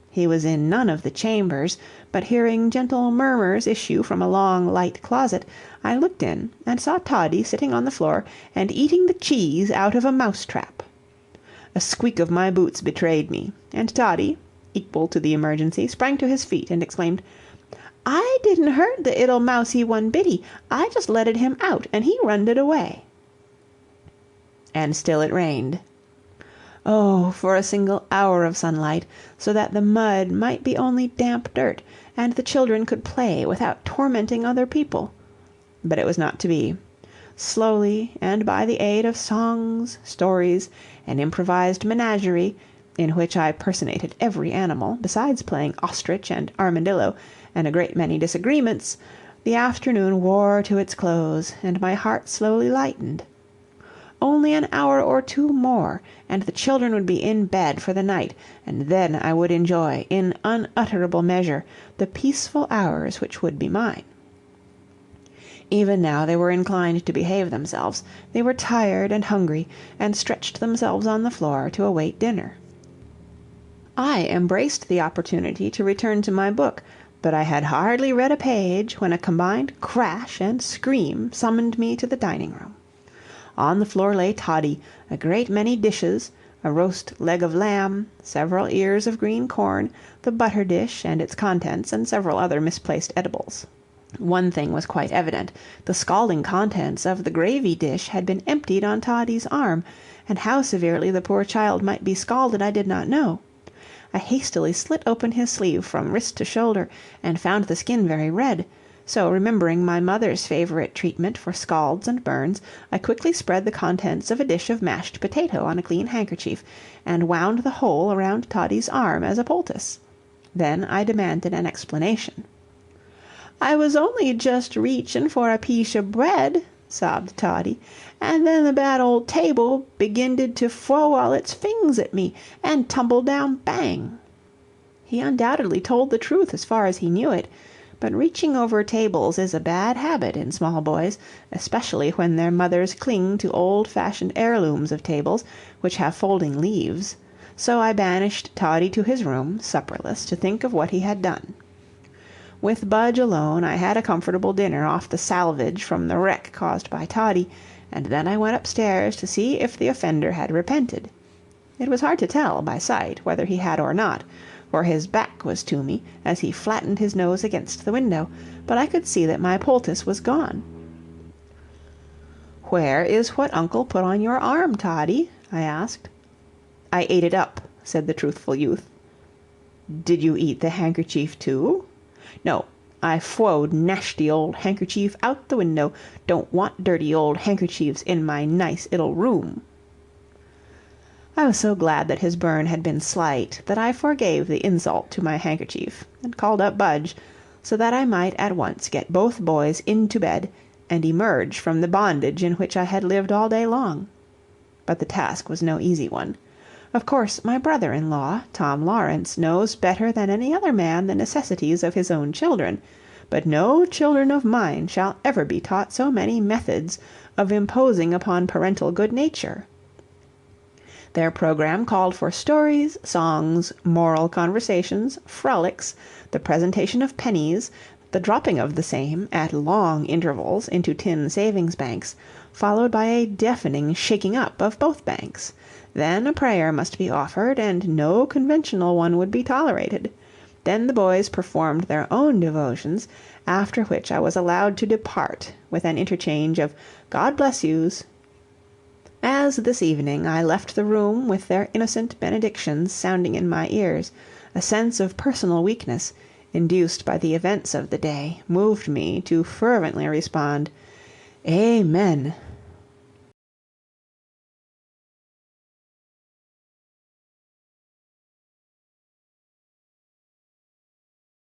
He was in none of the chambers, but hearing gentle murmurs issue from a long, light closet, I looked in and saw Toddie sitting on the floor and eating the cheese out of a mouse-trap. A squeak of my boots betrayed me, and Toddie, equal to the emergency, sprang to his feet and exclaimed, "I didn't hurt the 'ittle mousey one bitty. I just letted him out, and he runned away." And still it rained. Oh, for a single hour of sunlight, so that the mud might be only damp dirt, and the children could play without tormenting other people. But it was not to be. Slowly, and by the aid of songs, stories, an improvised menagerie, in which I personated every animal, besides playing ostrich and armadillo, and a great many disagreements, the afternoon wore to its close, and my heart slowly lightened. Only an hour or two more, and the children would be in bed for the night, and then I would enjoy, in unutterable measure, the peaceful hours which would be mine. Even now they were inclined to behave themselves. They were tired and hungry, and stretched themselves on the floor to await dinner. I embraced the opportunity to return to my book, but I had hardly read a page when a combined crash and scream summoned me to the dining-room. On the floor lay Toddie, a great many dishes, a roast leg of lamb, several ears of green corn, the butter dish and its contents, and several other misplaced edibles. One thing was quite evident: the scalding contents of the gravy dish had been emptied on Toddie's arm, and how severely the poor child might be scalded I did not know. I hastily slit open his sleeve from wrist to shoulder, and found the skin very red; so, remembering my mother's favorite treatment for scalds and burns, I quickly spread the contents of a dish of mashed potato on a clean handkerchief, and wound the whole around Toddie's arm as a poultice. Then I demanded an explanation. "I was only just reachin' for a piece of bread," sobbed Toddie, "and then the bad old table beginded to frow all its fings at me, and tumble down bang." He undoubtedly told the truth as far as he knew it, but reaching over tables is a bad habit in small boys, especially when their mothers cling to old-fashioned heirlooms of tables, which have folding leaves; so I banished Toddie to his room, supperless, to think of what he had done. With Budge alone, I had a comfortable dinner off the salvage from the wreck caused by Toddie, and then I went upstairs to see if the offender had repented. It was hard to tell, by sight, whether he had or not, for his back was to me as he flattened his nose against the window, but I could see that my poultice was gone. "Where is what uncle put on your arm, Toddie?" I asked. "I ate it up," said the truthful youth. "Did you eat the handkerchief too?" "No, I fwowed nashty old handkerchief out the window. Don't want dirty old handkerchiefs in my nice 'ittle room." I was so glad that his burn had been slight that I forgave the insult to my handkerchief, and called up Budge, so that I might at once get both boys into bed, and emerge from the bondage in which I had lived all day long. But the task was no easy one. Of course, my brother-in-law, Tom Lawrence, knows better than any other man the necessities of his own children, but no children of mine shall ever be taught so many methods of imposing upon parental good nature. Their program called for stories, songs, moral conversations, frolics, the presentation of pennies, the dropping of the same, at long intervals, into tin savings banks, followed by a deafening shaking up of both banks. Then a prayer must be offered, and no conventional one would be tolerated. Then the boys performed their own devotions, after which I was allowed to depart with an interchange of "God bless yous." As this evening I left the room with their innocent benedictions sounding in my ears, a sense of personal weakness, induced by the events of the day, moved me to fervently respond, "Amen."